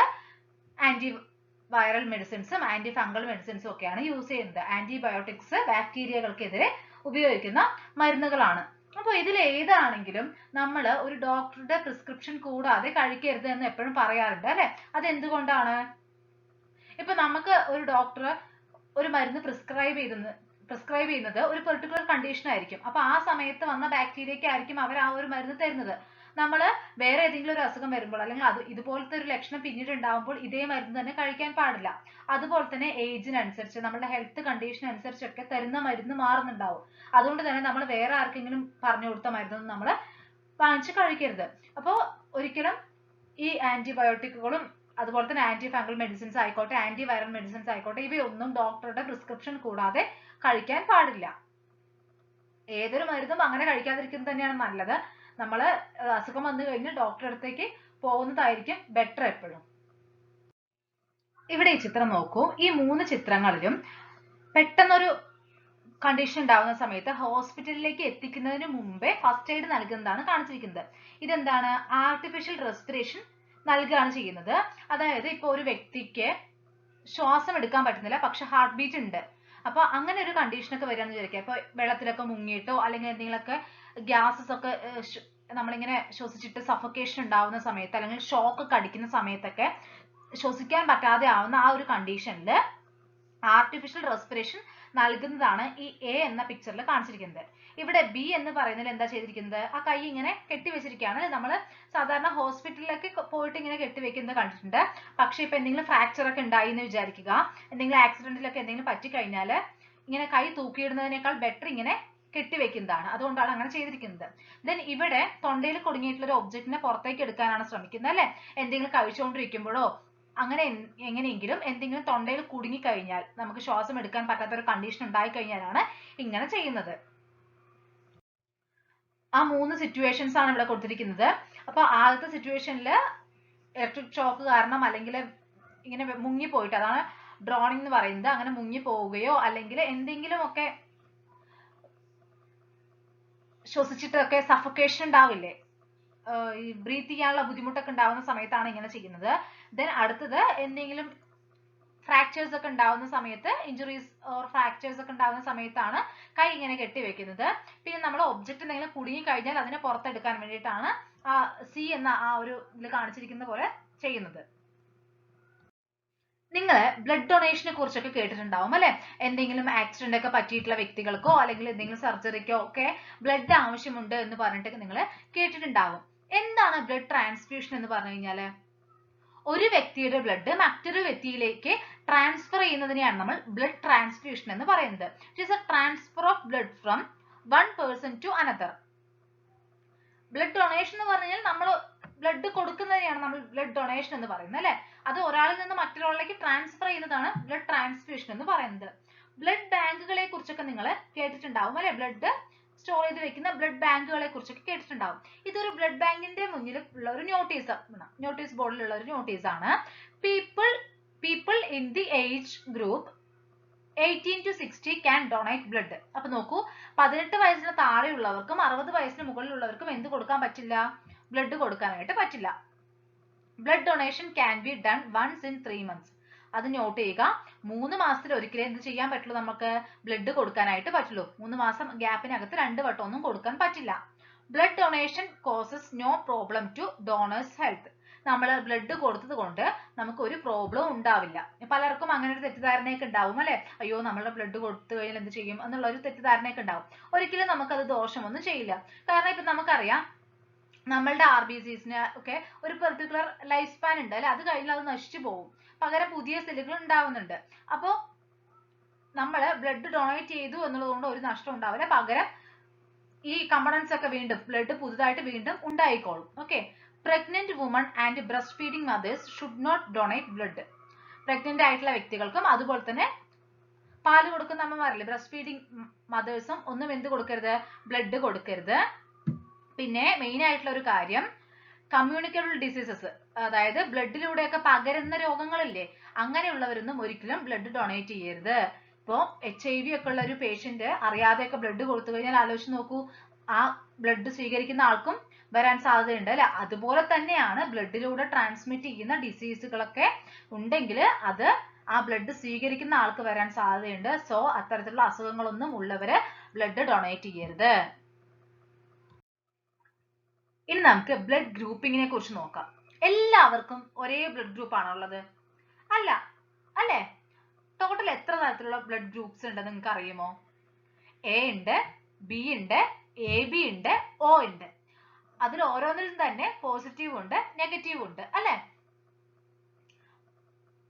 ആന്റി വൈറൽ മെഡിസിൻസും ആന്റി ഫംഗൽ മെഡിസിൻസും ഒക്കെയാണ് യൂസ് ചെയ്യുന്നത്. ആന്റിബയോട്ടിക്സ് ബാക്ടീരിയകൾക്കെതിരെ ഉപയോഗിക്കുന്ന മരുന്നുകളാണ്. അപ്പോൾ ഇതിൽ ഏതാണെങ്കിലും നമ്മൾ ഒരു ഡോക്ടറുടെ പ്രിസ്ക്രിപ്ഷൻ കൂടാതെ കഴിക്കരുത് എന്ന് എപ്പോഴും പറയാറുണ്ട് അല്ലെ. അതെന്തുകൊണ്ടാണ്? ഇപ്പൊ നമുക്ക് ഒരു ഡോക്ടർ ഒരു മരുന്ന് പ്രിസ്ക്രൈബ് ചെയ്യുന്നത് ഒരു പെർട്ടിക്കുലർ കണ്ടീഷൻ ആയിരിക്കും. അപ്പൊ ആ സമയത്ത് വന്ന ബാക്ടീരിയക്ക് ആയിരിക്കും അവർ ആ ഒരു മരുന്ന് തരുന്നത്. നമ്മൾ വേറെ ഏതെങ്കിലും ഒരു അസുഖം വരുമ്പോൾ അല്ലെങ്കിൽ ഇതുപോലത്തെ ഒരു ലക്ഷണം പിന്നീട് ഉണ്ടാവുമ്പോൾ ഇതേ മരുന്ന് തന്നെ കഴിക്കാൻ പാടില്ല. അതുപോലെ തന്നെ ഏജിനനുസരിച്ച് നമ്മുടെ ഹെൽത്ത് കണ്ടീഷൻ അനുസരിച്ചൊക്കെ തരുന്ന മരുന്ന് മാറുന്നുണ്ടാവും. അതുകൊണ്ട് തന്നെ നമ്മൾ വേറെ ആർക്കെങ്കിലും പറഞ്ഞു കൊടുത്ത മരുന്നൊന്നും നമ്മൾ വാങ്ങിച്ച് കഴിക്കരുത്. അപ്പോൾ ഒരിക്കലും ഈ ആന്റിബയോട്ടിക്കുകളും അതുപോലെ തന്നെ ആന്റി ഫംഗൽ മെഡിസിൻസ് ആയിക്കോട്ടെ ആന്റി വൈറൽ മെഡിസിൻസ് ആയിക്കോട്ടെ ഇവയൊന്നും ഡോക്ടറുടെ പ്രിസ്ക്രിപ്ഷൻ കൂടാതെ കഴിക്കാൻ പാടില്ല. ഏതൊരു മരുന്നും അങ്ങനെ കഴിക്കാതിരിക്കുന്നത് തന്നെയാണ് നല്ലത്. നമ്മൾ അസുഖം വന്നു കഴിഞ്ഞാൽ ഡോക്ടറുടെ അടുത്തേക്ക് പോകുന്നതായിരിക്കും ബെറ്റർ എപ്പോഴും. ഇവിടെ ഈ ചിത്രം നോക്കൂ. ഈ 3 ചിത്രങ്ങളിലും പെട്ടെന്നൊരു കണ്ടീഷൻ ഉണ്ടാവുന്ന സമയത്ത് ഹോസ്പിറ്റലിലേക്ക് എത്തിക്കുന്നതിന് മുമ്പേ ഫസ്റ്റ് എയ്ഡ് നൽകുന്നതാണ് കാണിച്ചിരിക്കുന്നത്. ഇതെന്താണ്? ആർട്ടിഫിഷ്യൽ റെസ്പിറേഷൻ നൽകുകയാണ് ചെയ്യുന്നത്. അതായത് ഇപ്പൊ ഒരു വ്യക്തിക്ക് ശ്വാസം എടുക്കാൻ പറ്റുന്നില്ല, പക്ഷെ ഹാർട്ട് ബീറ്റ് ഉണ്ട്. അപ്പൊ അങ്ങനെ ഒരു കണ്ടീഷനൊക്കെ വരികയെന്ന് വിചാരിക്കുക. ഇപ്പൊ വെള്ളത്തിലൊക്കെ മുങ്ങിയിട്ടോ അല്ലെങ്കിൽ എന്തെങ്കിലുമൊക്കെ ഗ്യാസസ് ഒക്കെ നമ്മളിങ്ങനെ ശ്വസിച്ചിട്ട് സഫോക്കേഷൻ ഉണ്ടാവുന്ന സമയത്ത് അല്ലെങ്കിൽ ഷോക്ക് ഒക്കെ അടിക്കുന്ന സമയത്തൊക്കെ ശ്വസിക്കാൻ പറ്റാതെ ആവുന്ന ആ ഒരു കണ്ടീഷനിൽ ആർട്ടിഫിഷ്യൽ റെസ്പിറേഷൻ നൽകുന്നതാണ് ഈ എ എന്ന പിക്ചറിൽ കാണിച്ചിരിക്കുന്നത്. ഇവിടെ ബി എന്ന് പറയുന്നതിൽ എന്താ ചെയ്തിരിക്കുന്നത്? ആ കൈ ഇങ്ങനെ കെട്ടിവെച്ചിരിക്കുകയാണ്. നമ്മൾ സാധാരണ ഹോസ്പിറ്റലിലേക്ക് പോയിട്ട് ഇങ്ങനെ കെട്ടിവെക്കുന്നത് കണ്ടിട്ടുണ്ട്. പക്ഷെ ഇപ്പൊ എന്തെങ്കിലും ഫ്രാക്ചർ ഒക്കെ ഉണ്ടായി എന്ന് വിചാരിക്കുക, എന്തെങ്കിലും ആക്സിഡന്റിലൊക്കെ എന്തെങ്കിലും പറ്റിക്കഴിഞ്ഞാൽ ഇങ്ങനെ കൈ തൂക്കിയിടുന്നതിനേക്കാൾ ബെറ്റർ ഇങ്ങനെ കെട്ടിവെക്കുന്നതാണ്. അതുകൊണ്ടാണ് അങ്ങനെ ചെയ്തിരിക്കുന്നത്. ദെൻ ഇവിടെ തൊണ്ടയിൽ കുടുങ്ങിയിട്ടുള്ള ഒരു ഒബ്ജക്റ്റിനെ പുറത്തേക്ക് എടുക്കാനാണ് ശ്രമിക്കുന്നത് അല്ലെ. എന്തെങ്കിലും കഴിച്ചുകൊണ്ടിരിക്കുമ്പോഴോ അങ്ങനെ എങ്ങനെയെങ്കിലും എന്തെങ്കിലും തൊണ്ടയിൽ കുടുങ്ങി കഴിഞ്ഞാൽ നമുക്ക് ശ്വാസം എടുക്കാൻ പറ്റാത്ത ഒരു കണ്ടീഷൻ ഉണ്ടായി കഴിഞ്ഞാലാണ് ഇങ്ങനെ ചെയ്യുന്നത്. ആ 3 സിറ്റുവേഷൻസ് ആണ് ഇവിടെ കൊടുത്തിരിക്കുന്നത്. അപ്പൊ ആദ്യത്തെ സിറ്റുവേഷനിൽ ഇലക്ട്രിക് ഷോക്ക് കാരണം അല്ലെങ്കിൽ ഇങ്ങനെ മുങ്ങിപ്പോയിട്ട്, അതാണ് ഡ്രോണിംഗ് എന്ന് പറയുന്നത്, അങ്ങനെ മുങ്ങി പോവുകയോ അല്ലെങ്കിൽ എന്തെങ്കിലും ഒക്കെ ശ്വസിച്ചിട്ടൊക്കെ സഫോക്കേഷൻ ഉണ്ടാവില്ലേ, ഈ ബ്രീത്ത് ചെയ്യാനുള്ള ബുദ്ധിമുട്ടൊക്കെ ഉണ്ടാവുന്ന സമയത്താണ് ഇങ്ങനെ ചെയ്യുന്നത്. ദെൻ അടുത്തത് എന്തെങ്കിലും ഫ്രാക്ചേഴ്സ് ഒക്കെ ഉണ്ടാവുന്ന സമയത്ത്, ഇഞ്ചുറീസ് ഓർ ഫ്രാക്ചേഴ്സ് ഒക്കെ ഉണ്ടാവുന്ന സമയത്താണ് കൈ ഇങ്ങനെ കെട്ടിവെക്കുന്നത്. പിന്നെ നമ്മൾ ഒബ്ജക്റ്റ് എന്തെങ്കിലും കുടുങ്ങി കഴിഞ്ഞാൽ അതിനെ പുറത്തെടുക്കാൻ വേണ്ടിയിട്ടാണ് ആ സി എന്ന ആ ഒരു ഇതിൽ കാണിച്ചിരിക്കുന്ന പോലെ ചെയ്യുന്നത്. നിങ്ങൾ ബ്ലഡ് ഡൊണേഷനെ കുറിച്ചൊക്കെ കേട്ടിട്ടുണ്ടാവും അല്ലെ. എന്തെങ്കിലും ആക്സിഡന്റ് ഒക്കെ പറ്റിയിട്ടുള്ള വ്യക്തികൾക്കോ അല്ലെങ്കിൽ എന്തെങ്കിലും സർജറിക്കോ ഒക്കെ ബ്ലഡ് ആവശ്യമുണ്ട് എന്ന് പറഞ്ഞിട്ട് നിങ്ങൾ കേട്ടിട്ടുണ്ടാവും. എന്താണ് ബ്ലഡ് ട്രാൻസ്ഫ്യൂഷൻ എന്ന് പറഞ്ഞു കഴിഞ്ഞാൽ? ഒരു വ്യക്തിയുടെ ബ്ലഡ് മറ്റൊരു വ്യക്തിയിലേക്ക് ട്രാൻസ്ഫർ ചെയ്യുന്നതിനെയാണ് നമ്മൾ ബ്ലഡ് ട്രാൻസ്ഫ്യൂഷൻ എന്ന് പറയുന്നത്. It is a transfer of blood from one person to another. Blood donation എന്ന് പറഞ്ഞാൽ നമ്മൾ ബ്ലഡ് കൊടുക്കുന്നതിനെയാണ് നമ്മൾ ബ്ലഡ് ഡൊണേഷൻ എന്ന് പറയുന്നത് അല്ലെ. അത് ഒരാളിൽ നിന്ന് മറ്റൊരാളിലേക്ക് ട്രാൻസ്ഫർ ചെയ്യുന്നതാണ് ബ്ലഡ് ട്രാൻസ്ഫ്യൂഷൻ എന്ന് പറയുന്നത്. ബ്ലഡ് ബാങ്കുകളെ കുറിച്ചൊക്കെ നിങ്ങൾ കേട്ടിട്ടുണ്ടാവും അല്ലെ. ബ്ലഡ് സ്റ്റോർ ചെയ്ത് വെക്കുന്ന ബ്ലഡ് ബാങ്കുകളെ കുറിച്ചൊക്കെ കേട്ടിട്ടുണ്ടാവും. ഇതൊരു ബ്ലഡ് ബാങ്കിന്റെ മുന്നിൽ ഉള്ള ഒരു നോട്ടീസ് ബോർഡിലുള്ള ഒരു നോട്ടീസ് ആണ്. People in the age group 18 to 60 can donate blood. അപ്പൊ നോക്കൂ, 18 വയസ്സിന് താഴെയുള്ളവർക്കും 60 വയസ്സിന് മുകളിലുള്ളവർക്കും എന്ത് കൊടുക്കാൻ പറ്റില്ല? ബ്ലഡ് കൊടുക്കാനായിട്ട് പറ്റില്ല. Blood donation can be done once in 3 months. അത് നോട്ട് ചെയ്യുക. 3 മാസത്തിൽ ഒരിക്കലേ എന്ത് ചെയ്യാൻ പറ്റുള്ളൂ? നമുക്ക് ബ്ലഡ് കൊടുക്കാനായിട്ട് പറ്റുള്ളൂ. 3 മാസം ഗ്യാപ്പിനകത്ത് 2 വട്ടം ഒന്നും കൊടുക്കാൻ പറ്റില്ല. Blood donation causes no problem to donor's health. നമ്മൾ ബ്ലഡ് കൊടുത്തത് കൊണ്ട് നമുക്ക് ഒരു പ്രോബ്ലം ഉണ്ടാവില്ല. പലർക്കും അങ്ങനെ ഒരു തെറ്റിദ്ധാരണയൊക്കെ ഉണ്ടാവും അല്ലെ, അയ്യോ നമ്മളുടെ ബ്ലഡ് കൊടുത്തു കഴിഞ്ഞാൽ എന്ത് ചെയ്യും എന്നുള്ള ഒരു തെറ്റിദ്ധാരണയൊക്കെ ഉണ്ടാവും. ഒരിക്കലും നമുക്കത് ദോഷമൊന്നും ചെയ്യില്ല. കാരണം ഇപ്പൊ നമുക്കറിയാം നമ്മളുടെ RBCസിന് ഒക്കെ ഒരു പെർട്ടിക്കുലർ ലൈഫ് സ്പാൻ ഉണ്ട് അല്ലെ, അത് കഴിഞ്ഞാൽ അത് നശിച്ചു പോകും, പകരം പുതിയ സെല്ലുകൾ ഉണ്ടാവുന്നുണ്ട്. അപ്പോൾ നമ്മൾ ബ്ലഡ് ഡൊണേറ്റ് ചെയ്തു എന്നുള്ളത് കൊണ്ട് ഒരു നഷ്ടം ഉണ്ടാവില്ല, പകരം ഈ കമ്പണൻസ് ഒക്കെ വീണ്ടും ബ്ലഡ് പുതുതായിട്ട് വീണ്ടും ഉണ്ടായിക്കോളും. Okay. Pregnant woman and breast feeding mothers should not donate blood. Pregnant ആയിട്ടുള്ള വ്യക്തികൾക്കും അതുപോലെ തന്നെ പാല് കൊടുക്കുന്ന അമ്മമാരില്ലേ, ബ്രസ്റ്റ് ഫീഡിംഗ് മദേഴ്സും ഒന്നും എന്ത് കൊടുക്കരുത്? ബ്ലഡ് കൊടുക്കരുത്. പിന്നെ മെയിൻ ആയിട്ടുള്ള ഒരു കാര്യം, കമ്മ്യൂണിക്കബിൾ ഡിസീസസ്, അതായത് ബ്ലഡിലൂടെയൊക്കെ പകരുന്ന രോഗങ്ങളില്ലേ, അങ്ങനെയുള്ളവരൊന്നും ഒരിക്കലും ബ്ലഡ് ഡൊണേറ്റ് ചെയ്യരുത്. ഇപ്പോൾ HIV ഒക്കെ ഉള്ള ഒരു പേഷ്യന്റ് അറിയാതെയൊക്കെ ബ്ലഡ് കൊടുത്തു കഴിഞ്ഞാൽ ആലോചിച്ച് നോക്കൂ, ആ ബ്ലഡ് സ്വീകരിക്കുന്ന ആൾക്കും വരാൻ സാധ്യതയുണ്ട് അല്ലെ. അതുപോലെ തന്നെയാണ് ബ്ലഡിലൂടെ ട്രാൻസ്മിറ്റ് ചെയ്യുന്ന ഡിസീസുകളൊക്കെ ഉണ്ടെങ്കിൽ അത് ആ ബ്ലഡ് സ്വീകരിക്കുന്ന ആൾക്ക് വരാൻ സാധ്യതയുണ്ട്. സോ അത്തരത്തിലുള്ള അസുഖങ്ങളൊന്നും ഉള്ളവര് ബ്ലഡ് ഡൊണേറ്റ് ചെയ്യരുത്. ഇനി നമുക്ക് ബ്ലഡ് ഗ്രൂപ്പിങ്ങിനെ കുറിച്ച് നോക്കാം. എല്ലാവർക്കും ഒരേ ബ്ലഡ് ഗ്രൂപ്പ് ആണോ ഉള്ളത്? അല്ല അല്ലേ. ടോട്ടൽ എത്ര തരത്തിലുള്ള ബ്ലഡ് ഗ്രൂപ്പ്സ് ഉണ്ടെന്ന് നിങ്ങൾക്ക് അറിയുമോ? A ഉണ്ട്, B ഉണ്ട്, AB ഉണ്ട്, O ഉണ്ട്. അതിൽ ഓരോന്നിലും തന്നെ പോസിറ്റീവ് ഉണ്ട്, നെഗറ്റീവ് ഉണ്ട് അല്ലെ.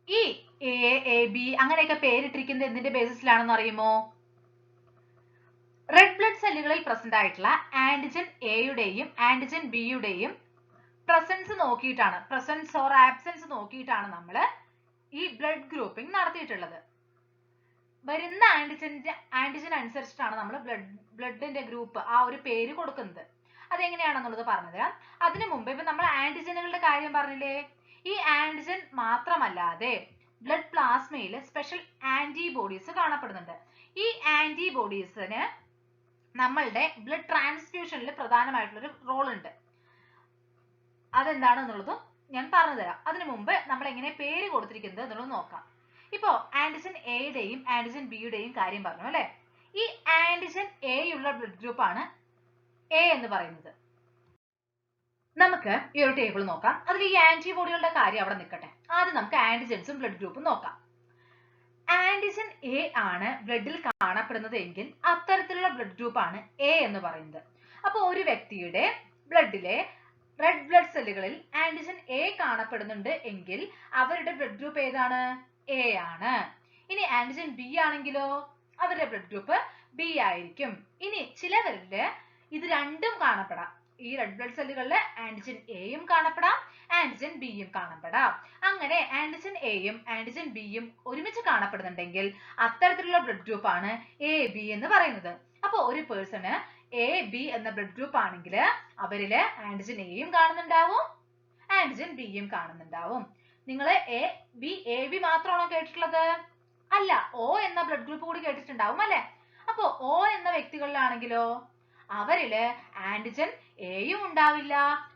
ഈ A, B അങ്ങനെയൊക്കെ പേരിട്ടിരിക്കുന്നത് എന്തിന്റെ ബേസിസിലാണെന്ന് അറിയുമോ? റെഡ് ബ്ലഡ് സെല്ലുകളിൽ പ്രസന്റ് ആയിട്ടുള്ള ആന്റിജൻ എയുടെയും ആന്റിജൻ ബിയുടെയും പ്രസൻസ് നോക്കിയിട്ടാണ്, പ്രസൻസ് ഓർ ആബ്സെൻസ് നോക്കിയിട്ടാണ് നമ്മൾ ഈ ബ്ലഡ് ഗ്രൂപ്പിംഗ് നടത്തിയിട്ടുള്ളത്. വരുന്ന ആന്റിജൻ അനുസരിച്ചിട്ടാണ് നമ്മൾ ബ്ലഡിന്റെ ഗ്രൂപ്പ് ആ ഒരു പേര് കൊടുക്കുന്നത്. അതെങ്ങനെയാണെന്നുള്ളത് പറഞ്ഞുതരാം. അതിനു മുമ്പ് ഇപ്പൊ നമ്മൾ ആന്റിജനുകളുടെ കാര്യം പറഞ്ഞില്ലേ, ഈ ആന്റിജൻ മാത്രമല്ലാതെ ബ്ലഡ് പ്ലാസ്മയിൽ സ്പെഷ്യൽ ആന്റിബോഡീസ് കാണപ്പെടുന്നുണ്ട്. ഈ ആന്റിബോഡീസിന് നമ്മളുടെ ബ്ലഡ് ട്രാൻസ്ഫ്യൂഷനിൽ പ്രധാനമായിട്ടുള്ളൊരു റോൾ ഉണ്ട്. അതെന്താണെന്നുള്ളതും ഞാൻ പറഞ്ഞുതരാം. അതിനു മുമ്പ് നമ്മൾ എങ്ങനെ പേര് കൊടുത്തിരിക്കുന്നത് എന്നുള്ളത് നോക്കാം. ഇപ്പോ ആന്റിജൻ എയുടെയും ആന്റിജൻ ബിയുടെയും കാര്യം പറഞ്ഞു അല്ലെ. ഈ ആന്റിജൻ എ ഉള്ള ബ്ലഡ് ഗ്രൂപ്പ് ആണ് എ എന്ന് പറയുന്നത്. നമുക്ക് ഈ ഒരു ടേബിൾ നോക്കാം. അതിൽ ഈ ആന്റിബോഡികളുടെ കാര്യം അവിടെ നിൽക്കട്ടെ. ആദ്യം നമുക്ക് ആന്റിജൻസും ബ്ലഡ് ഗ്രൂപ്പും നോക്കാം. ആന്റിജൻ എ ആണ് ബ്ലഡിൽ കാണപ്പെടുന്നത് എങ്കിൽ അത്തരത്തിലുള്ള ബ്ലഡ് ഗ്രൂപ്പ് ആണ് എ എന്ന് പറയുന്നത്. അപ്പോൾ ഒരു വ്യക്തിയുടെ ബ്ലഡിലെ റെഡ് ബ്ലഡ് സെല്ലുകളിൽ ആന്റിജൻ എ കാണപ്പെടുന്നുണ്ട് എങ്കിൽ അവരുടെ ബ്ലഡ് ഗ്രൂപ്പ് ഏതാണ്? എ ആണ്. ഇനി ആന്റിജൻ ബി ആണെങ്കിലോ അവരുടെ ബ്ലഡ് ഗ്രൂപ്പ് ബി ആയിരിക്കും. ഇനി ചിലവരില് ഇത് രണ്ടും കാണപ്പെടാം. ഈ റെഡ് ബ്ലഡ് സെല്ലുകളിൽ ആന്റിജൻ എയും കാണപ്പെടാം, ആന്റിജൻ ബിയും കാണപ്പെടാം. അങ്ങനെ ആന്റിജൻ എയും ആന്റിജൻ ബിയും ഒരുമിച്ച് കാണപ്പെടുന്നുണ്ടെങ്കിൽ അത്തരത്തിലുള്ള ബ്ലഡ് ഗ്രൂപ്പ് ആണ് എ ബി എന്ന് പറയുന്നത്. അപ്പൊ ഒരു പേഴ്സണ് എ ബി എന്ന ബ്ലഡ് ഗ്രൂപ്പ് ആണെങ്കിൽ അവരില് ആന്റിജൻ എയും കാണുന്നുണ്ടാവും, ആന്റിജൻ ബിയും കാണുന്നുണ്ടാവും. നിങ്ങൾ എ ബി മാത്രമാണോ കേട്ടിട്ടുള്ളത്? അല്ല, O എന്ന ബ്ലഡ് ഗ്രൂപ്പ് കൂടി കേട്ടിട്ടുണ്ടാവും അല്ലെ. അപ്പൊ O എന്ന വ്യക്തികളിലാണെങ്കിലോ അവരില് ആന്റിജൻ എയും ഉണ്ടാവില്ല,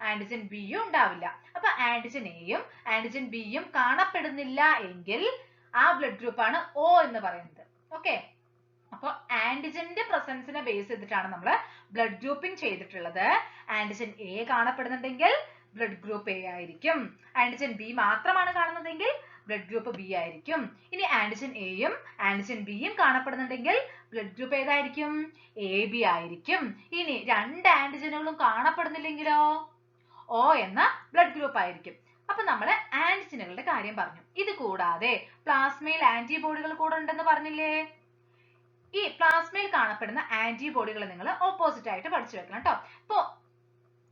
ആന്റിജൻ ബിയും ഉണ്ടാവില്ല. അപ്പൊ ആന്റിജൻ എയും ആന്റിജൻ ബിയും കാണപ്പെടുന്നില്ല എങ്കിൽ ആ ബ്ലഡ് ഗ്രൂപ്പ് ആണ് O എന്ന് പറയുന്നത്. ഓക്കെ. അപ്പൊ ആന്റിജന്റെ പ്രസൻസിനെ ബേസ് ചെയ്തിട്ടാണ് നമ്മൾ ബ്ലഡ് ഗ്രൂപ്പിംഗ് ചെയ്തിട്ടുള്ളത്. ആന്റിജൻ എ കാണപ്പെടുന്നുണ്ടെങ്കിൽ ബ്ലഡ് ഗ്രൂപ്പ് എ ആയിരിക്കും. ആന്റിജൻ ബി മാത്രമാണ് കാണുന്നതെങ്കിൽ ബ്ലഡ് ഗ്രൂപ്പ് ബി ആയിരിക്കും. ഇനി ആന്റിജൻ എയും ആന്റിജൻ ബിയും കാണപ്പെടുന്നുണ്ടെങ്കിൽ ബ്ലഡ് ഗ്രൂപ്പ് ഏതായിരിക്കും? എ ബി ആയിരിക്കും. ഇനി രണ്ട് ആന്റിജനുകളും കാണപ്പെടുന്നില്ലെങ്കിലോ O എന്ന ബ്ലഡ് ഗ്രൂപ്പ് ആയിരിക്കും. അപ്പൊ നമ്മൾ ആന്റിജനുകളുടെ കാര്യം പറഞ്ഞു. ഇത് കൂടാതെ പ്ലാസ്മയിൽ ആന്റിബോഡികൾ കൂടെ ഉണ്ടെന്ന് പറഞ്ഞില്ലേ. ഈ പ്ലാസ്മയിൽ കാണപ്പെടുന്ന ആന്റിബോഡികൾ നിങ്ങൾ ഓപ്പോസിറ്റ് ആയിട്ട് പഠിച്ചു വെക്കണം കേട്ടോ. ഇപ്പോ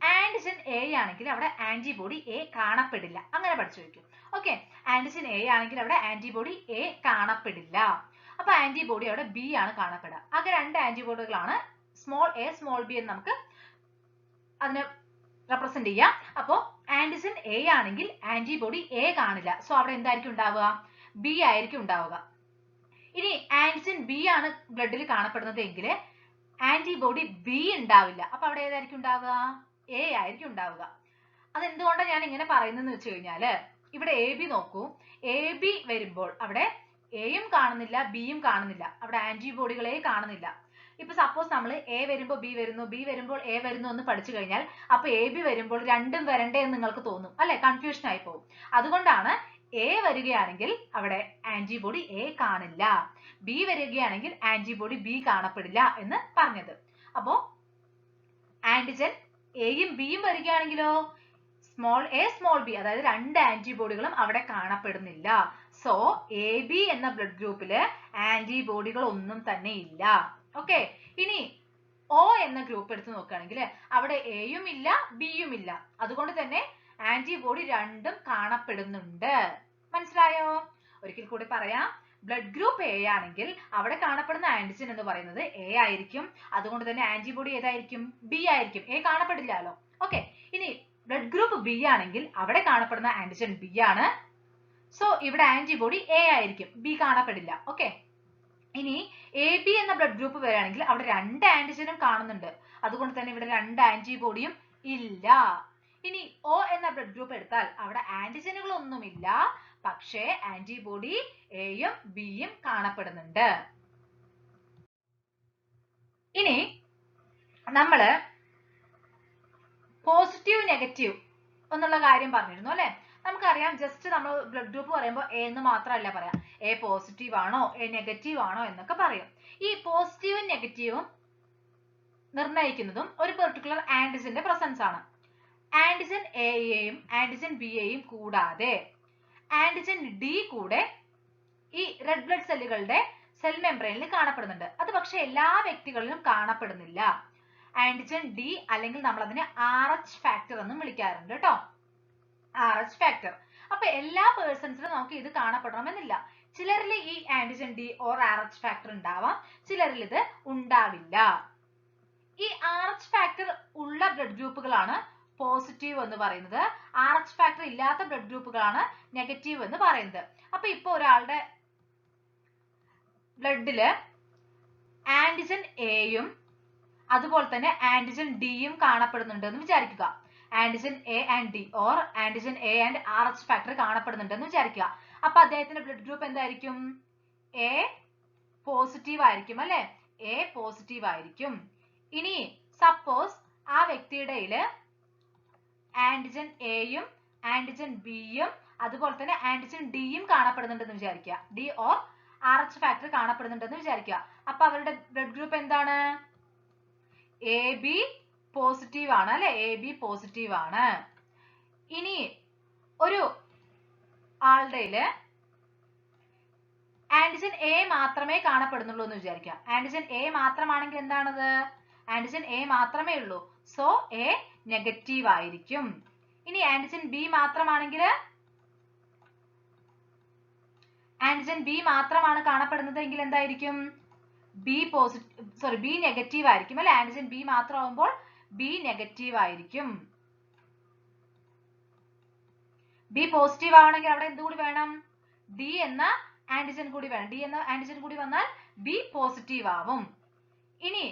ആന്റിജൻ എ ആണെങ്കിൽ അവിടെ ആന്റിബോഡി എ കാണപ്പെടില്ല, അങ്ങനെ പഠിച്ചു വെക്കും. ഓക്കെ. ആന്റിജൻ എ ആണെങ്കിൽ അവിടെ ആന്റിബോഡി എ കാണപ്പെടില്ല. അപ്പൊ ആന്റിബോഡി അവിടെ ബി ആണ് കാണപ്പെടുക. ആകെ രണ്ട് ആന്റിബോഡികളാണ്, സ്മോൾ എ സ്മോൾ ബി എന്ന് നമുക്ക് അതിനെ റെപ്രസെന്റ് ചെയ്യാം. അപ്പോ ആന്റിജൻ എ ആണെങ്കിൽ ആന്റിബോഡി എ കാണില്ല. സോ അവിടെ എന്തായിരിക്കും ഉണ്ടാവുക? ബി ആയിരിക്കും ഉണ്ടാവുക. ഇനി ആന്റിജൻ ബി ആണ് ബ്ലഡിൽ കാണപ്പെടുന്നത് എങ്കിൽ ആന്റിബോഡി ബി ഉണ്ടാവില്ല. അപ്പൊ അവിടെ ഏതായിരിക്കും ഉണ്ടാവുക? എ ആയിരിക്കും ഉണ്ടാവുക. അതെന്തുകൊണ്ടാണ് ഞാൻ ഇങ്ങനെ പറയുന്നതെന്ന് വെച്ച് കഴിഞ്ഞാല് ഇവിടെ എ ബി നോക്കൂ. എ ബി വരുമ്പോൾ അവിടെ എയും കാണുന്നില്ല ബിയും കാണുന്നില്ല, അവിടെ ആന്റിബോഡികളെ കാണുന്നില്ല. ഇപ്പൊ സപ്പോസ് നമ്മൾ എ വരുമ്പോൾ ബി വരുന്നു, ബി വരുമ്പോൾ എ വരുന്നു എന്ന് പഠിച്ചു കഴിഞ്ഞാൽ അപ്പൊ എ ബി വരുമ്പോൾ രണ്ടും വരണ്ടേ എന്ന് നിങ്ങൾക്ക് തോന്നും അല്ലെ, കൺഫ്യൂഷൻ ആയി പോകും. അതുകൊണ്ടാണ് എ വരികയാണെങ്കിൽ അവിടെ ആന്റിബോഡി എ കാണില്ല, ബി വരികയാണെങ്കിൽ ആന്റിബോഡി ബി കാണപ്പെടില്ല എന്ന് പറഞ്ഞത്. അപ്പോ ആന്റിജൻ എയും ബിയും വരികയാണെങ്കിലോ സ്മോൾ എ സ്മോൾ ബി, അതായത് രണ്ട് ആന്റിബോഡികളും അവിടെ കാണപ്പെടുന്നില്ല. സോ എ ബി എന്ന ബ്ലഡ് ഗ്രൂപ്പില് ആന്റിബോഡികൾ ഒന്നും തന്നെ ഇല്ല. ഓക്കെ, ഇനി ഒ എന്ന ഗ്രൂപ്പ് എടുത്ത് നോക്കുകയാണെങ്കിൽ അവിടെ എയും ഇല്ല ബിയും ഇല്ല, അതുകൊണ്ട് തന്നെ ആന്റിബോഡി രണ്ടും കാണപ്പെടുന്നുണ്ട്. മനസ്സിലായോ? ഒരിക്കൽ കൂടി പറയാം. ബ്ലഡ് ഗ്രൂപ്പ് എ ആണെങ്കിൽ അവിടെ കാണപ്പെടുന്ന ആന്റിജൻ എന്ന് പറയുന്നത് എ ആയിരിക്കും, അതുകൊണ്ട് തന്നെ ആന്റിബോഡി ഏതായിരിക്കും? ബി ആയിരിക്കും. എ കാണപ്പെടില്ലല്ലോ. ഓക്കെ, ഇനി ബ്ലഡ് ഗ്രൂപ്പ് ബി ആണെങ്കിൽ അവിടെ കാണപ്പെടുന്ന ആന്റിജൻ ബി ആണ്. സോ ഇവിടെ ആന്റിബോഡി എ ആയിരിക്കും, ബി കാണപ്പെടില്ല. ഓക്കെ, ഇനി എ ബി എന്ന ബ്ലഡ് ഗ്രൂപ്പ് വരികയാണെങ്കിൽ അവിടെ രണ്ട് ആന്റിജനും കാണുന്നുണ്ട്, അതുകൊണ്ട് തന്നെ ഇവിടെ രണ്ട് ആന്റിബോഡിയും ഇല്ല. ഇനി ഒ എന്ന ബ്ലഡ് ഗ്രൂപ്പ് എടുത്താൽ അവിടെ ആന്റിജനുകളൊന്നുമില്ല, പക്ഷേ ആന്റിബോഡി എയും ബിയും കാണപ്പെടുന്നുണ്ട്. ഇനി നമ്മള് പോസിറ്റീവ് നെഗറ്റീവ് എന്നുള്ള കാര്യം പറഞ്ഞിരുന്നു അല്ലെ. നമുക്കറിയാം, ജസ്റ്റ് നമ്മൾ ബ്ലഡ് ഗ്രൂപ്പ് പറയുമ്പോൾ എ എന്ന് മാത്രമല്ല പറയാം, എ പോസിറ്റീവ് ആണോ എ നെഗറ്റീവ് ആണോ എന്നൊക്കെ പറയും. ഈ പോസിറ്റീവും നെഗറ്റീവും നിർണ്ണയിക്കുന്നതും ഒരു പെർട്ടിക്കുലർ ആന്റിജന്റെ പ്രസൻസ് ആണ്. ആന്റിജൻ എയെയും ആന്റിജൻ ബിയെയും കൂടാതെ ആന്റിജൻ ഡി കൂടെ ഈ റെഡ് ബ്ലഡ് സെല്ലുകളുടെ സെൽ മെംബ്രെയിനിൽ കാണപ്പെടുന്നുണ്ട്. അത് പക്ഷെ എല്ലാ വ്യക്തികളിലും കാണപ്പെടുന്നില്ല. ആന്റിജൻ ഡി അല്ലെങ്കിൽ നമ്മൾ അതിനെ RH ഫാക്ടർ എന്നും വിളിക്കാറുണ്ട് കേട്ടോ, RH ഫാക്ടർ. അപ്പൊ എല്ലാ പേഴ്സൺസിലും നമുക്ക് ഇത് കാണപ്പെടണമെന്നില്ല. ചിലരിൽ ഈ antigen D or RH factor ഉണ്ടാവാം, ചിലരിൽ ഇത് ഉണ്ടാവില്ല. ഈ RH ഫാക്ടർ ഉള്ള ബ്ലഡ് ഗ്രൂപ്പുകളാണ് പോസിറ്റീവ് എന്ന് പറയുന്നത്, RH ഫാക്ടർ ഇല്ലാത്ത ബ്ലഡ് ഗ്രൂപ്പുകളാണ് നെഗറ്റീവ് എന്ന് പറയുന്നത്. അപ്പൊ ഇപ്പൊ ഒരാളുടെ ബ്ലഡില് ആന്റിജൻ എയും അതുപോലെ തന്നെ ആന്റിജൻ ഡിയും കാണപ്പെടുന്നുണ്ട് എന്ന് വിചാരിക്കുക. Antigen A and D or antigen A and RH factor കാണപ്പെടുന്നുണ്ട് എന്ന് വിചാരിക്കുക. അപ്പൊ അദ്ദേഹത്തിന്റെ ബ്ലഡ് ഗ്രൂപ്പ് എന്തായിരിക്കും? എ പോസിറ്റീവ് ആയിരിക്കും അല്ലെ, എ പോസിറ്റീവ് ആയിരിക്കും. ഇനി സപ്പോസ് ആ വ്യക്തിയുടെ ആന്റിജൻ എയും ആന്റിജൻ ബിയും അതുപോലെ തന്നെ ആന്റിജൻ ഡിയും കാണപ്പെടുന്നുണ്ടെന്ന് വിചാരിക്കുക, ഡി ഓർ RH ഫാക്ടർ കാണപ്പെടുന്നുണ്ടെന്ന് വിചാരിക്കുക. അപ്പൊ അവരുടെ ബ്ലഡ് ഗ്രൂപ്പ് എന്താണ്? എ ബി പോസിറ്റീവ് ആണ് അല്ലെ, എ ബി പോസിറ്റീവ് ആണ്. ഇനി ഒരു ആളുടെ ആന്റിജൻ എ മാത്രമേ കാണപ്പെടുന്നുള്ളൂ എന്ന് വിചാരിക്കുക. ആന്റിജൻ എ മാത്രമാണെങ്കിൽ എന്താണത്? ആന്റിജൻ എ മാത്രമേ ഉള്ളൂ, സോ എ നെഗറ്റീവ് ആയിരിക്കും. ഇനി ആന്റിജൻ ബി മാത്രമാണെങ്കിൽ ആന്റിജൻ ബി മാത്രമാണ് കാണപ്പെടുന്നത് എങ്കിൽ എന്തായിരിക്കും? ബി നെഗറ്റീവ് ആയിരിക്കും അല്ലെ, ആന്റിജൻ ബി മാത്രമാകുമ്പോൾ ബി നെഗറ്റീവ് ആയിരിക്കും. ബി പോസിറ്റീവ് ആവണമെങ്കിൽ അവിടെ എന്തുകൂടി വേണം? ഡി എന്ന ആന്റിജൻ കൂടി വേണം. ഡി എന്ന ആന്റിജൻ കൂടി വന്നാൽ ബി പോസിറ്റീവ് ആവും. ഇനി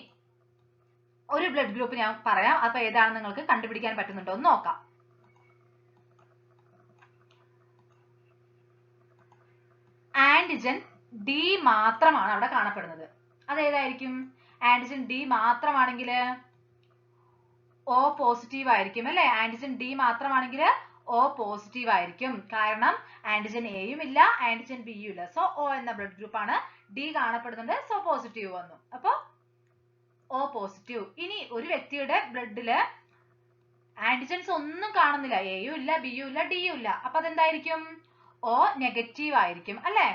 ഒരു ബ്ലഡ് ഗ്രൂപ്പ് ഞാൻ പറയാം, അപ്പൊ ഏതാണെന്ന് നിങ്ങൾക്ക് കണ്ടുപിടിക്കാൻ പറ്റുന്നുണ്ടോ എന്ന് നോക്കാം. ആന്റിജൻ ഡി മാത്രമാണ് അവിടെ കാണപ്പെടുന്നത്. അതേതായിരിക്കും? ആന്റിജൻ ഡി മാത്രമാണെങ്കിൽ O പോസിറ്റീവ് ആയിരിക്കും അല്ലെ, ആന്റിജൻ ഡി മാത്രമാണെങ്കിൽ O പോസിറ്റീവ് ആയിരിക്കും. കാരണം ആന്റിജൻ എയും ഇല്ല ആന്റിജൻ ബിയും ഇല്ല, സോ O എന്ന ബ്ലഡ് ഗ്രൂപ്പ് ആണ്. ഡി കാണപ്പെടുന്നുണ്ട്, സോ പോസിറ്റീവ് വന്നു, അപ്പൊ O പോസിറ്റീവ്. ഇനി ഒരു വ്യക്തിയുടെ ബ്ലഡില് ആന്റിജൻസ് ഒന്നും കാണുന്നില്ല, എയും ഇല്ല ബിയും ഇല്ല ഡിയും ഇല്ല, അപ്പൊ അതെന്തായിരിക്കും? O നെഗറ്റീവ് ആയിരിക്കും അല്ലെ.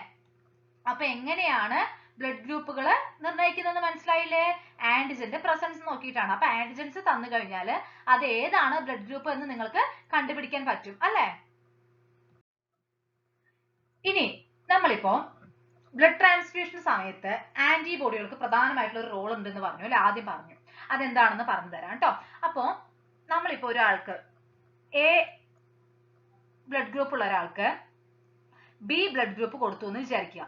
അപ്പൊ എങ്ങനെയാണ് ബ്ലഡ് ഗ്രൂപ്പുകൾ നിർണ്ണയിക്കുന്നത് മനസ്സിലായില്ലേ? ആന്റിജന്റെ പ്രസൻസ് നോക്കിയിട്ടാണ്. അപ്പൊ ആന്റിജൻസ് തന്നു കഴിഞ്ഞാൽ അത് ഏതാണ് ബ്ലഡ് ഗ്രൂപ്പ് എന്ന് നിങ്ങൾക്ക് കണ്ടുപിടിക്കാൻ പറ്റും അല്ലെ. ഇനി നമ്മളിപ്പോ ബ്ലഡ് ട്രാൻസ്ഫ്യൂഷൻ സമയത്ത് ആന്റിബോഡികൾക്ക് പ്രധാനമായിട്ടുള്ള ഒരു റോൾ ഉണ്ടെന്ന് പറഞ്ഞു അല്ലെ, ആദ്യം പറഞ്ഞു. അതെന്താണെന്ന് പറഞ്ഞു തരാം കേട്ടോ. അപ്പോ നമ്മളിപ്പോ ഒരാൾക്ക് എ ബ്ലഡ് ഗ്രൂപ്പ് ഉള്ള ഒരാൾക്ക് ബി ബ്ലഡ് ഗ്രൂപ്പ് കൊടുത്തു എന്ന് വിചാരിക്കുക.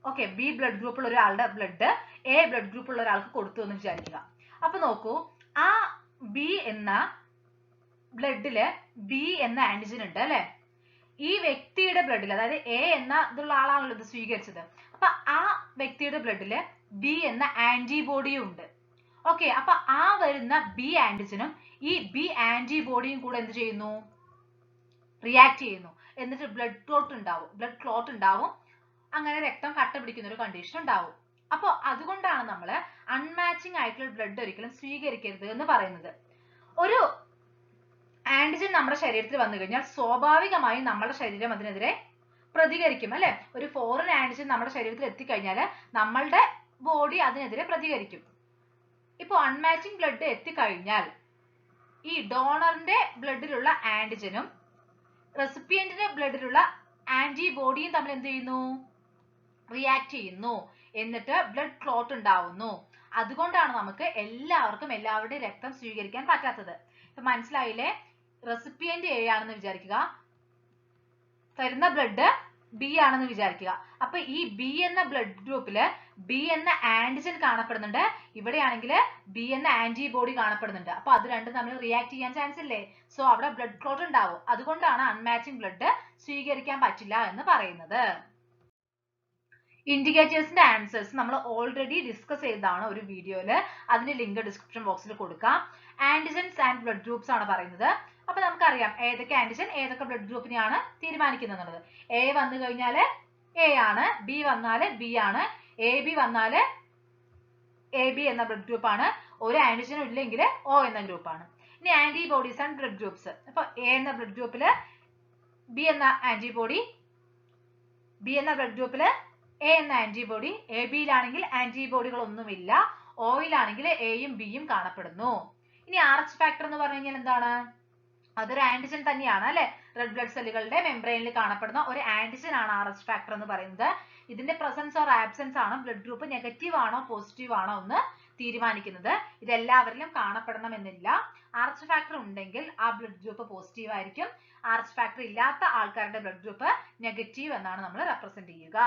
ഓക്കെ, ബി ബ്ലഡ് ഗ്രൂപ്പുള്ള ഒരാളുടെ ബ്ലഡ് എ ബ്ലഡ് ഗ്രൂപ്പുള്ള ഒരാൾക്ക് കൊടുത്തു എന്ന് വിചാരിക്കുക. അപ്പൊ നോക്കൂ, ആ ബി എന്ന ബ്ലഡില് ബി എന്ന ആന്റിജൻ ഉണ്ട് അല്ലെ. ഈ വ്യക്തിയുടെ ബ്ലഡിൽ, അതായത് എ എന്ന ഇതുള്ള ആളാണല്ലോ ഇത് സ്വീകരിച്ചത്, അപ്പൊ ആ വ്യക്തിയുടെ ബ്ലഡില് ബി എന്ന ആന്റിബോഡിയും ഉണ്ട്. ഓക്കെ, അപ്പൊ ആ വരുന്ന ബി ആന്റിജനും ഈ ബി ആന്റിബോഡിയും കൂടെ എന്ത് ചെയ്യുന്നു? റിയാക്ട് ചെയ്യുന്നു. എന്നിട്ട് ബ്ലഡ് ക്ലോട്ട് ഉണ്ടാവും. അങ്ങനെ രക്തം കട്ട പിടിക്കുന്ന ഒരു കണ്ടീഷൻ ഉണ്ടാവും. അപ്പൊ അതുകൊണ്ടാണ് നമ്മൾ അൺമാച്ചിങ് ആയിട്ടുള്ള ബ്ലഡ് ഒരിക്കലും സ്വീകരിക്കരുത് എന്ന് പറയുന്നത്. ഒരു ആന്റിജൻ നമ്മുടെ ശരീരത്തിൽ വന്നു കഴിഞ്ഞാൽ സ്വാഭാവികമായും നമ്മുടെ ശരീരം അതിനെതിരെ പ്രതികരിക്കും അല്ലെ. ഒരു ഫോറിൻ ആന്റിജൻ നമ്മുടെ ശരീരത്തിൽ എത്തിക്കഴിഞ്ഞാൽ നമ്മളുടെ ബോഡി അതിനെതിരെ പ്രതികരിക്കും. ഇപ്പൊ അൺമാച്ചിങ് ബ്ലഡ് എത്തിക്കഴിഞ്ഞാൽ ഈ ഡോണറിന്റെ ബ്ലഡിലുള്ള ആന്റിജനും റെസിപ്പിയന്റിന്റെ ബ്ലഡിലുള്ള ആന്റിബോഡിയും തമ്മിൽ എന്ത് ചെയ്യുന്നു? റിയാക്ട് ചെയ്യുന്നു. എന്നിട്ട് ബ്ലഡ് ക്ലോട്ട് ഉണ്ടാവുന്നു. അതുകൊണ്ടാണ് നമുക്ക് എല്ലാവരുടെയും രക്തം സ്വീകരിക്കാൻ പറ്റാത്തത്. ഇപ്പൊ മനസ്സിലായില്ലേ? റെസിപ്പിയന്റ് എ ആണെന്ന് വിചാരിക്കുക, തരുന്ന ബ്ലഡ് ബി ആണെന്ന് വിചാരിക്കുക. അപ്പൊ ഈ ബി എന്ന ബ്ലഡ് ഗ്രൂപ്പില് ബി എന്ന ആന്റിജൻ കാണപ്പെടുന്നുണ്ട്, ഇവിടെയാണെങ്കിൽ ബി എന്ന ആന്റിബോഡി കാണപ്പെടുന്നുണ്ട്. അപ്പൊ അത് രണ്ടും തമ്മിൽ റിയാക്ട് ചെയ്യാൻ ചാൻസ് ഇല്ലേ? സോ അവിടെ ബ്ലഡ് ക്ലോട്ട് ഉണ്ടാവും. അതുകൊണ്ടാണ് അൺമാച്ചിങ് ബ്ലഡ് സ്വീകരിക്കാൻ പറ്റില്ല എന്ന് പറയുന്നത്. ഇൻഡിക്കേറ്റേഴ്സിന്റെ ആൻസേഴ്സ് നമ്മൾ ഓൾറെഡി ഡിസ്കസ് ചെയ്തതാണ് ഒരു വീഡിയോയില്. അതിന്റെ ലിങ്ക് ഡിസ്ക്രിപ്ഷൻ ബോക്സിൽ കൊടുക്കാം. ആന്റിജൻസ് ആൻഡ് ബ്ലഡ് ഗ്രൂപ്പ്സ് ആണ് പറയുന്നത്. അപ്പൊ നമുക്കറിയാം ഏതൊക്കെ ആന്റിജൻ ഏതൊക്കെ ബ്ലഡ് ഗ്രൂപ്പിനെയാണ് തീരുമാനിക്കുന്നത്. എ വന്നു കഴിഞ്ഞാല് എ ആണ്, ബി വന്നാല് ബി ആണ്, എ ബി വന്നാല് എ ബി എന്ന ബ്ലഡ് ഗ്രൂപ്പ് ആണ്, ഒരു ആന്റിജനും ഇല്ലെങ്കിൽ ഒ എന്ന ഗ്രൂപ്പാണ്. ഇനി ആന്റിബോഡീസ് ആൻഡ് ബ്ലഡ് ഗ്രൂപ്പ്സ്. അപ്പൊ എ എന്ന ബ്ലഡ് ഗ്രൂപ്പില് ബി എന്ന ആന്റിബോഡി, ബി എന്ന ബ്ലഡ് ഗ്രൂപ്പില് എ എന്ന ആന്റിബോഡി, എ ബിയിലാണെങ്കിൽ ആന്റിബോഡികൾ ഒന്നുമില്ല, ഓയിലാണെങ്കിൽ എയും ബിയും കാണപ്പെടുന്നു. ഇനി ആർച്ച് ഫാക്ടർ എന്ന് പറഞ്ഞു കഴിഞ്ഞാൽ എന്താണ്? അതൊരു ആന്റിജൻ തന്നെയാണ് അല്ലെ. റെഡ് ബ്ലഡ് സെല്ലുകളുടെ മെംബ്രെയിനിൽ കാണപ്പെടുന്ന ഒരു ആന്റിജൻ ആണ് ആർച്ച് ഫാക്ടർ എന്ന് പറയുന്നത്. ഇതിന്റെ പ്രസൻസ് ഓർ ആബ്സെൻസ് ആണ് ബ്ലഡ് ഗ്രൂപ്പ് നെഗറ്റീവ് ആണോ പോസിറ്റീവ് ആണോ എന്ന് തീരുമാനിക്കുന്നത്. ഇതെല്ലാവരിലും കാണപ്പെടണമെന്നില്ല. ആർച്ച് ഫാക്ടർ ഉണ്ടെങ്കിൽ ആ ബ്ലഡ് ഗ്രൂപ്പ് പോസിറ്റീവ് ആയിരിക്കും. ആർച്ച് ഫാക്ടർ ഇല്ലാത്ത ആൾക്കാരുടെ ബ്ലഡ് ഗ്രൂപ്പ് നെഗറ്റീവ് എന്നാണ് നമ്മൾ റെപ്രസെന്റ് ചെയ്യുക.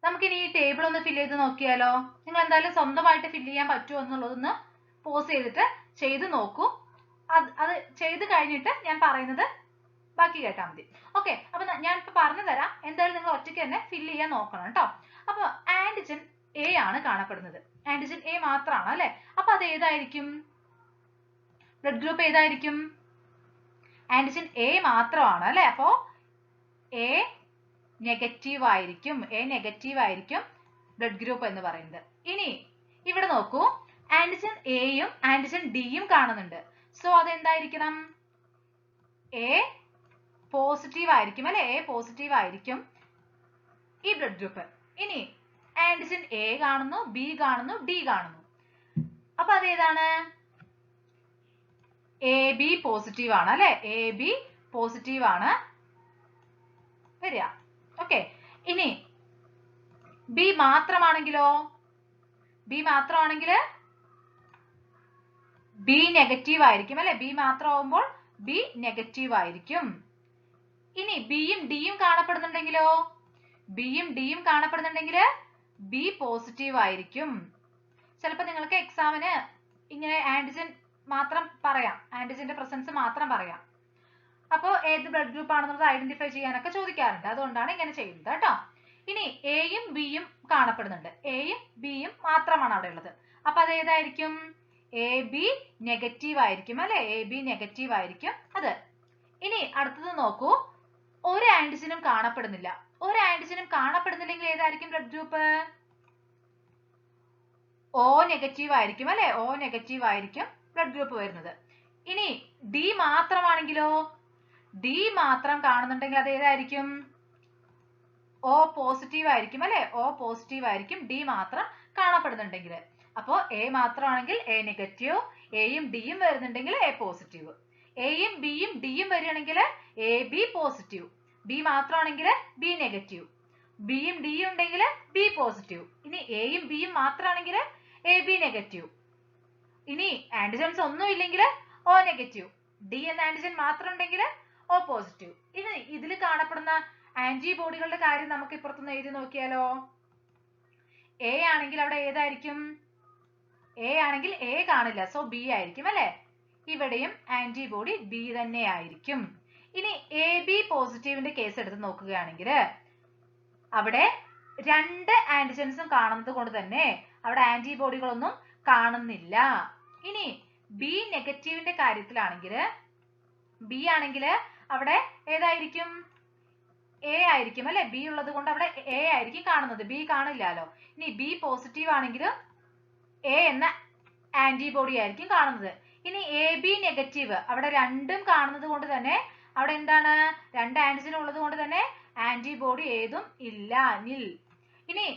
നമുക്കിനി ഈ ടേബിൾ ഒന്ന് ഫില്ല് ചെയ്ത് നോക്കിയാലോ? നിങ്ങൾ എന്തായാലും സ്വന്തമായിട്ട് ഫില്ല് ചെയ്യാൻ പറ്റുമോ എന്നുള്ളതൊന്ന് പോസ് ചെയ്തിട്ട് ചെയ്ത് നോക്കൂ. അത് ചെയ്ത് കഴിഞ്ഞിട്ട് ഞാൻ പറയുന്നത് ബാക്കി കേട്ടാൽ മതി. ഓക്കെ, അപ്പൊ ഞാൻ ഇപ്പൊ പറഞ്ഞു തരാം. എന്തായാലും നിങ്ങൾ ഒറ്റയ്ക്ക് തന്നെ ഫില്ല് ചെയ്യാൻ നോക്കണം കേട്ടോ. അപ്പൊ ആന്റിജൻ എ ആണ് കാണപ്പെടുന്നത്. ആന്റിജൻ എ മാത്രമാണ് അല്ലെ. അപ്പൊ അത് ഏതായിരിക്കും? ബ്ലഡ് ഗ്രൂപ്പ് ഏതായിരിക്കും? ആന്റിജൻ എ മാത്രമാണ് അല്ലെ. അപ്പോ എ നെഗറ്റീവ് ആയിരിക്കും. എ നെഗറ്റീവ് ആയിരിക്കും ബ്ലഡ് ഗ്രൂപ്പ് എന്ന് പറയുന്നത്. ഇനി ഇവിടെ നോക്കൂ, ആന്റിജൻ എയും ആന്റിജൻ ഡിയും കാണുന്നുണ്ട്. സോ അതെന്തായിരിക്കണം? എ പോസിറ്റീവ് ആയിരിക്കും അല്ലെ. എ പോസിറ്റീവ് ആയിരിക്കും ഈ ബ്ലഡ് ഗ്രൂപ്പ്. ഇനി ആന്റിജൻ എ കാണുന്നു, ബി കാണുന്നു, ഡി കാണുന്നു. അപ്പൊ അതേതാണ്? എ ബി പോസിറ്റീവ് ആണ് അല്ലെ. എ ബി പോസിറ്റീവ് ആണ് വരിക. ഓക്കെ, ഇനി ബി മാത്രമാണെങ്കിലോ? ബി മാത്രമാണെങ്കിൽ ബി നെഗറ്റീവ് ആയിരിക്കും അല്ലെ. ബി മാത്രമാകുമ്പോൾ ബി നെഗറ്റീവ് ആയിരിക്കും. ഇനി ബിയും ഡിയും കാണപ്പെടുന്നുണ്ടെങ്കിലോ? ബിയും ഡിയും കാണപ്പെടുന്നുണ്ടെങ്കിൽ ബി പോസിറ്റീവ് ആയിരിക്കും. ചിലപ്പോൾ നിങ്ങൾക്ക് എക്സാമിന് ഇങ്ങനെ ആന്റിജൻ മാത്രം പറയാം, ആന്റിജന്റെ പ്രസൻസ് മാത്രം പറയാം. അപ്പോൾ ഏത് ബ്ലഡ് ഗ്രൂപ്പ് ആണെന്നുള്ളത് ഐഡന്റിഫൈ ചെയ്യാനൊക്കെ ചോദിക്കാറുണ്ട്. അതുകൊണ്ടാണ് ഇങ്ങനെ ചെയ്യുന്നത് കേട്ടോ. ഇനി എയും ബിയും കാണപ്പെടുന്നുണ്ട്. എയും ബിയും മാത്രമാണ് അവിടെ ഉള്ളത്. അപ്പൊ അത് ഏതായിരിക്കും? എ ബി നെഗറ്റീവ് ആയിരിക്കും അല്ലെ. എ ബി നെഗറ്റീവ് ആയിരിക്കും അത്. ഇനി അടുത്തത് നോക്കൂ, ഒരു ആന്റിജനും കാണപ്പെടുന്നില്ല. ഒരു ആന്റിജനും കാണപ്പെടുന്നില്ലെങ്കിൽ ഏതായിരിക്കും ബ്ലഡ് ഗ്രൂപ്പ്? ഓ നെഗറ്റീവ് ആയിരിക്കും അല്ലെ. ഓ നെഗറ്റീവ് ആയിരിക്കും ബ്ലഡ് ഗ്രൂപ്പ് വരുന്നത്. ഇനി ഡി മാത്രമാണെങ്കിലോ? ഡി മാത്രം കാണുന്നുണ്ടെങ്കിൽ അത് ഏതായിരിക്കും? ഓ പോസിറ്റീവ് ആയിരിക്കും അല്ലെ. ഓ പോസിറ്റീവ് ആയിരിക്കും ഡി മാത്രം കാണപ്പെടുന്നുണ്ടെങ്കിൽ. അപ്പോ എ മാത്രമാണെങ്കിൽ എ നെഗറ്റീവ്, എയും ഡിയും വരുന്നുണ്ടെങ്കിൽ എ പോസിറ്റീവ്. എയും ബിയും ഡിയും വരികയാണെങ്കിൽ എ ബി പോസിറ്റീവ്. ബി മാത്രമാണെങ്കിൽ ബി നെഗറ്റീവ്. ബിയും ഡിയും ഉണ്ടെങ്കിൽ ബി പോസിറ്റീവ്. ഇനി എയും ബിയും മാത്രമാണെങ്കിൽ എ ബി നെഗറ്റീവ്. ഇനി ആന്റിജൻസ് ഒന്നും ഇല്ലെങ്കിൽ ഓ നെഗറ്റീവ്. ഡി എന്ന ആന്റിജൻ മാത്രം ഉണ്ടെങ്കിൽ ഓ പോസിറ്റീവ്. ഇനി ഇതിൽ കാണപ്പെടുന്ന ആന്റിബോഡികളുടെ കാര്യം നമുക്ക് ഇപ്പുറത്തുനിന്ന് എഴുതി നോക്കിയാലോ. എ ആണെങ്കിൽ അവിടെ ഏതായിരിക്കും? എ ആണെങ്കിൽ എ കാണില്ല, സോ ബി ആയിരിക്കും അല്ലെ. ഇവിടെയും ആന്റിബോഡി ബി തന്നെ ആയിരിക്കും. ഇനി എ ബി പോസിറ്റീവിന്റെ കേസ് എടുത്ത് നോക്കുകയാണെങ്കിൽ അവിടെ 2 ആന്റിജൻസും കാണുന്നത് കൊണ്ട് തന്നെ അവിടെ ആന്റിബോഡികളൊന്നും കാണുന്നില്ല. ഇനി ബി നെഗറ്റീവിന്റെ കാര്യത്തിലാണെങ്കിൽ ബി ആണെങ്കിൽ അവിടെ ഏതായിരിക്കും? എ ആയിരിക്കും അല്ലെ. ബി ഉള്ളത് കൊണ്ട് അവിടെ എ ആയിരിക്കും കാണുന്നത്, ബി കാണില്ലല്ലോ. ഇനി ബി പോസിറ്റീവ് ആണെങ്കിൽ എ എന്ന ആന്റിബോഡി ആയിരിക്കും കാണുന്നത്. ഇനി എ ബി നെഗറ്റീവ് അവിടെ രണ്ടും കാണുന്നത് കൊണ്ട് തന്നെ അവിടെ എന്താണ്? 2 ആന്റിജൻ ഉള്ളത് കൊണ്ട് തന്നെ ആന്റിബോഡി ഏതും ഇല്ല, നിൽ. ഇനി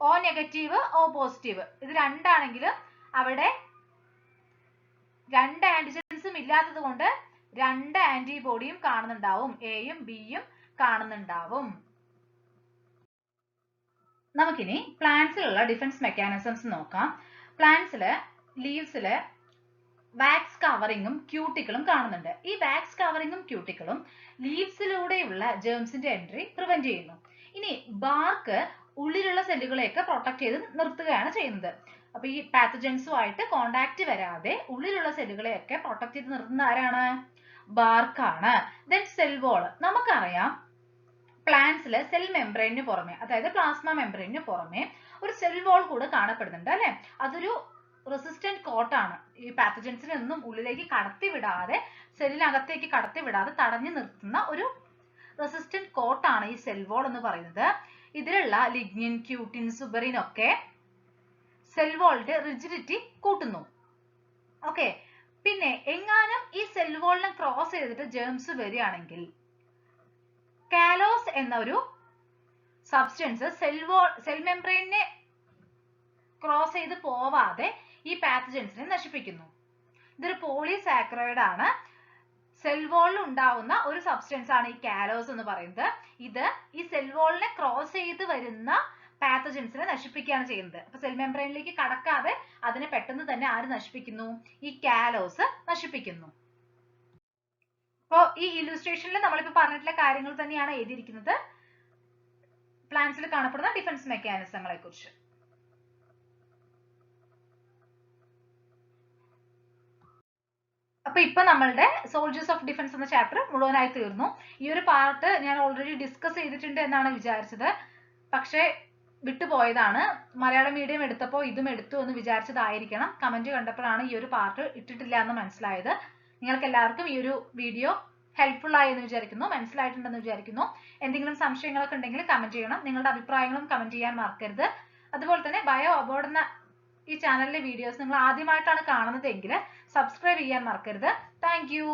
ഓ നെഗറ്റീവ് ഓ പോസിറ്റീവ് ഇത് രണ്ടാണെങ്കിൽ അവിടെ 2 ആന്റിജൻസും ഇല്ലാത്തത് കൊണ്ട് 2 ആന്റിബോഡിയും കാണുന്നുണ്ടാവും, എയും ബിയും കാണുന്നുണ്ടാവും. നമുക്കിനി പ്ലാന്റ്സിലുള്ള ഡിഫൻസ് മെക്കാനിസംസ് നോക്കാം. പ്ലാന്റ്സില് ലീവ്സില് വാക്സ് കവറിങ്ങും ക്യൂട്ടിക്കിളും കാണുന്നുണ്ട്. ഈ വാക്സ് കവറിങ്ങും ക്യൂട്ടിക്കിളും ലീവ്സിലൂടെയുള്ള ജേംസിന്റെ എൻട്രി പ്രിവെന്റ് ചെയ്യുന്നു. ഇനി ബാർക്ക് ഉള്ളിലുള്ള സെല്ലുകളെയൊക്കെ പ്രൊട്ടക്ട് ചെയ്ത് നിർത്തുകയാണ് ചെയ്യുന്നത്. അപ്പൊ ഈ പാത്തജൻസുമായിട്ട് കോണ്ടാക്ട് വരാതെ ഉള്ളിലുള്ള സെല്ലുകളെയൊക്കെ പ്രൊട്ടക്ട് ചെയ്ത് നിർത്തുന്ന ആരാണ്? ബാർക്കാണ്. ദെൻ സെൽ വോൾ നമുക്കറിയാം, പ്ലാന്റ്സിലെ സെൽ മെംബ്രെയിനു പുറമെ, അതായത് പ്ലാസ്മ മെംബ്രെയിനു പുറമെ ഒരു സെൽ വോൾ കൂടെ കാണപ്പെടുന്നുണ്ട് അല്ലെ. അതൊരു റെസിസ്റ്റന്റ് കോട്ടാണ്. ഈ പാത്തജൻസിനെ ഒന്നും ഉള്ളിലേക്ക് കടത്തിവിടാതെ, സെല്ലിനകത്തേക്ക് കടത്തിവിടാതെ തടഞ്ഞു നിർത്തുന്ന ഒരു റെസിസ്റ്റന്റ് കോട്ടാണ് ഈ സെൽ വോൾ എന്ന് പറയുന്നത്. ഇതിലുള്ള ലിഗ്നിൻ, ക്യൂട്ടിൻ, സുബറിൻ ഒക്കെ സെൽ വോളിന്റെ റിജിഡിറ്റി കൂട്ടുന്നു. ഓക്കെ. പിന്നെ എങ്ങാനും ഈ സെൽ വോളിനെ ക്രോസ് ചെയ്തിട്ട് ജേംസ് വരികയാണെങ്കിൽ കാലോസ് എന്ന ഒരു സബ്സ്റ്റൻസ് സെൽ മെംബ്രെയിനെ ക്രോസ് ചെയ്ത് പോവാതെ ഈ പാത്തജൻസിനെ നശിപ്പിക്കുന്നു. ഇതൊരു പോളിസാക്കറോയിഡ് ആണ്. സെൽ വോളിൽ ഉണ്ടാവുന്ന ഒരു സബ്സ്റ്റൻസ് ആണ് ഈ കാലോസ് എന്ന് പറയുന്നത്. ഇത് ഈ സെൽ വോളിനെ ക്രോസ് ചെയ്ത് വരുന്ന പാത്തജൻസിനെ നശിപ്പിക്കുകയാണ് ചെയ്യുന്നത്. അപ്പൊ സെൽ മെംബ്രെയിനിലേക്ക് കടക്കാതെ അതിനെ പെട്ടെന്ന് തന്നെ ആര് നശിപ്പിക്കുന്നു? ഈ കാലോസ് നശിപ്പിക്കുന്നു. അപ്പോൾ ഈ ഇല്ലുസ്ട്രേഷനിൽ നമ്മളിപ്പോൾ പറഞ്ഞിട്ടുള്ള കാര്യങ്ങൾ തന്നെയാണ് എഴുതിയിരിക്കുന്നത് പ്ലാന്റ്സിൽ കാണപ്പെടുന്ന ഡിഫൻസ് മെക്കാനിസങ്ങളെ കുറിച്ച്. അപ്പൊ ഇപ്പൊ നമ്മളുടെ സോൾജേഴ്സ് ഓഫ് ഡിഫൻസ് എന്ന ചാപ്റ്റർ മുഴുവനായി തീർന്നു. ഈ ഒരു പാർട്ട് ഞാൻ ഓൾറെഡി ഡിസ്കസ് ചെയ്തിട്ടുണ്ട് എന്നാണ് വിചാരിച്ചത്, പക്ഷേ വിട്ടുപോയതാണ്. മലയാളം മീഡിയം എടുത്തപ്പോൾ ഇതും എടുത്തു എന്ന് വിചാരിച്ചതായിരിക്കണം. കമന്റ് കണ്ടപ്പോഴാണ് ഈ ഒരു പാർട്ട് ഇട്ടിട്ടില്ല എന്ന് മനസ്സിലായത്. നിങ്ങൾക്ക് എല്ലാവർക്കും ഈ ഒരു വീഡിയോ ഹെൽപ്ഫുൾ ആയി എന്ന് വിചാരിക്കുന്നു, മനസ്സിലായിട്ടുണ്ടെന്ന് വിചാരിക്കുന്നു. എന്തെങ്കിലും സംശയങ്ങളൊക്കെ ഉണ്ടെങ്കിൽ കമന്റ് ചെയ്യണം. നിങ്ങളുടെ അഭിപ്രായങ്ങളും കമന്റ് ചെയ്യാൻ മറക്കരുത്. അതുപോലെ തന്നെ ബയോ അബോർഡ് എന്ന ഈ ചാനലിലെ വീഡിയോസ് നിങ്ങൾ ആദ്യമായിട്ടാണ് കാണുന്നതെങ്കിൽ സബ്സ്ക്രൈബ് ചെയ്യാൻ മറക്കരുത്. Thank you.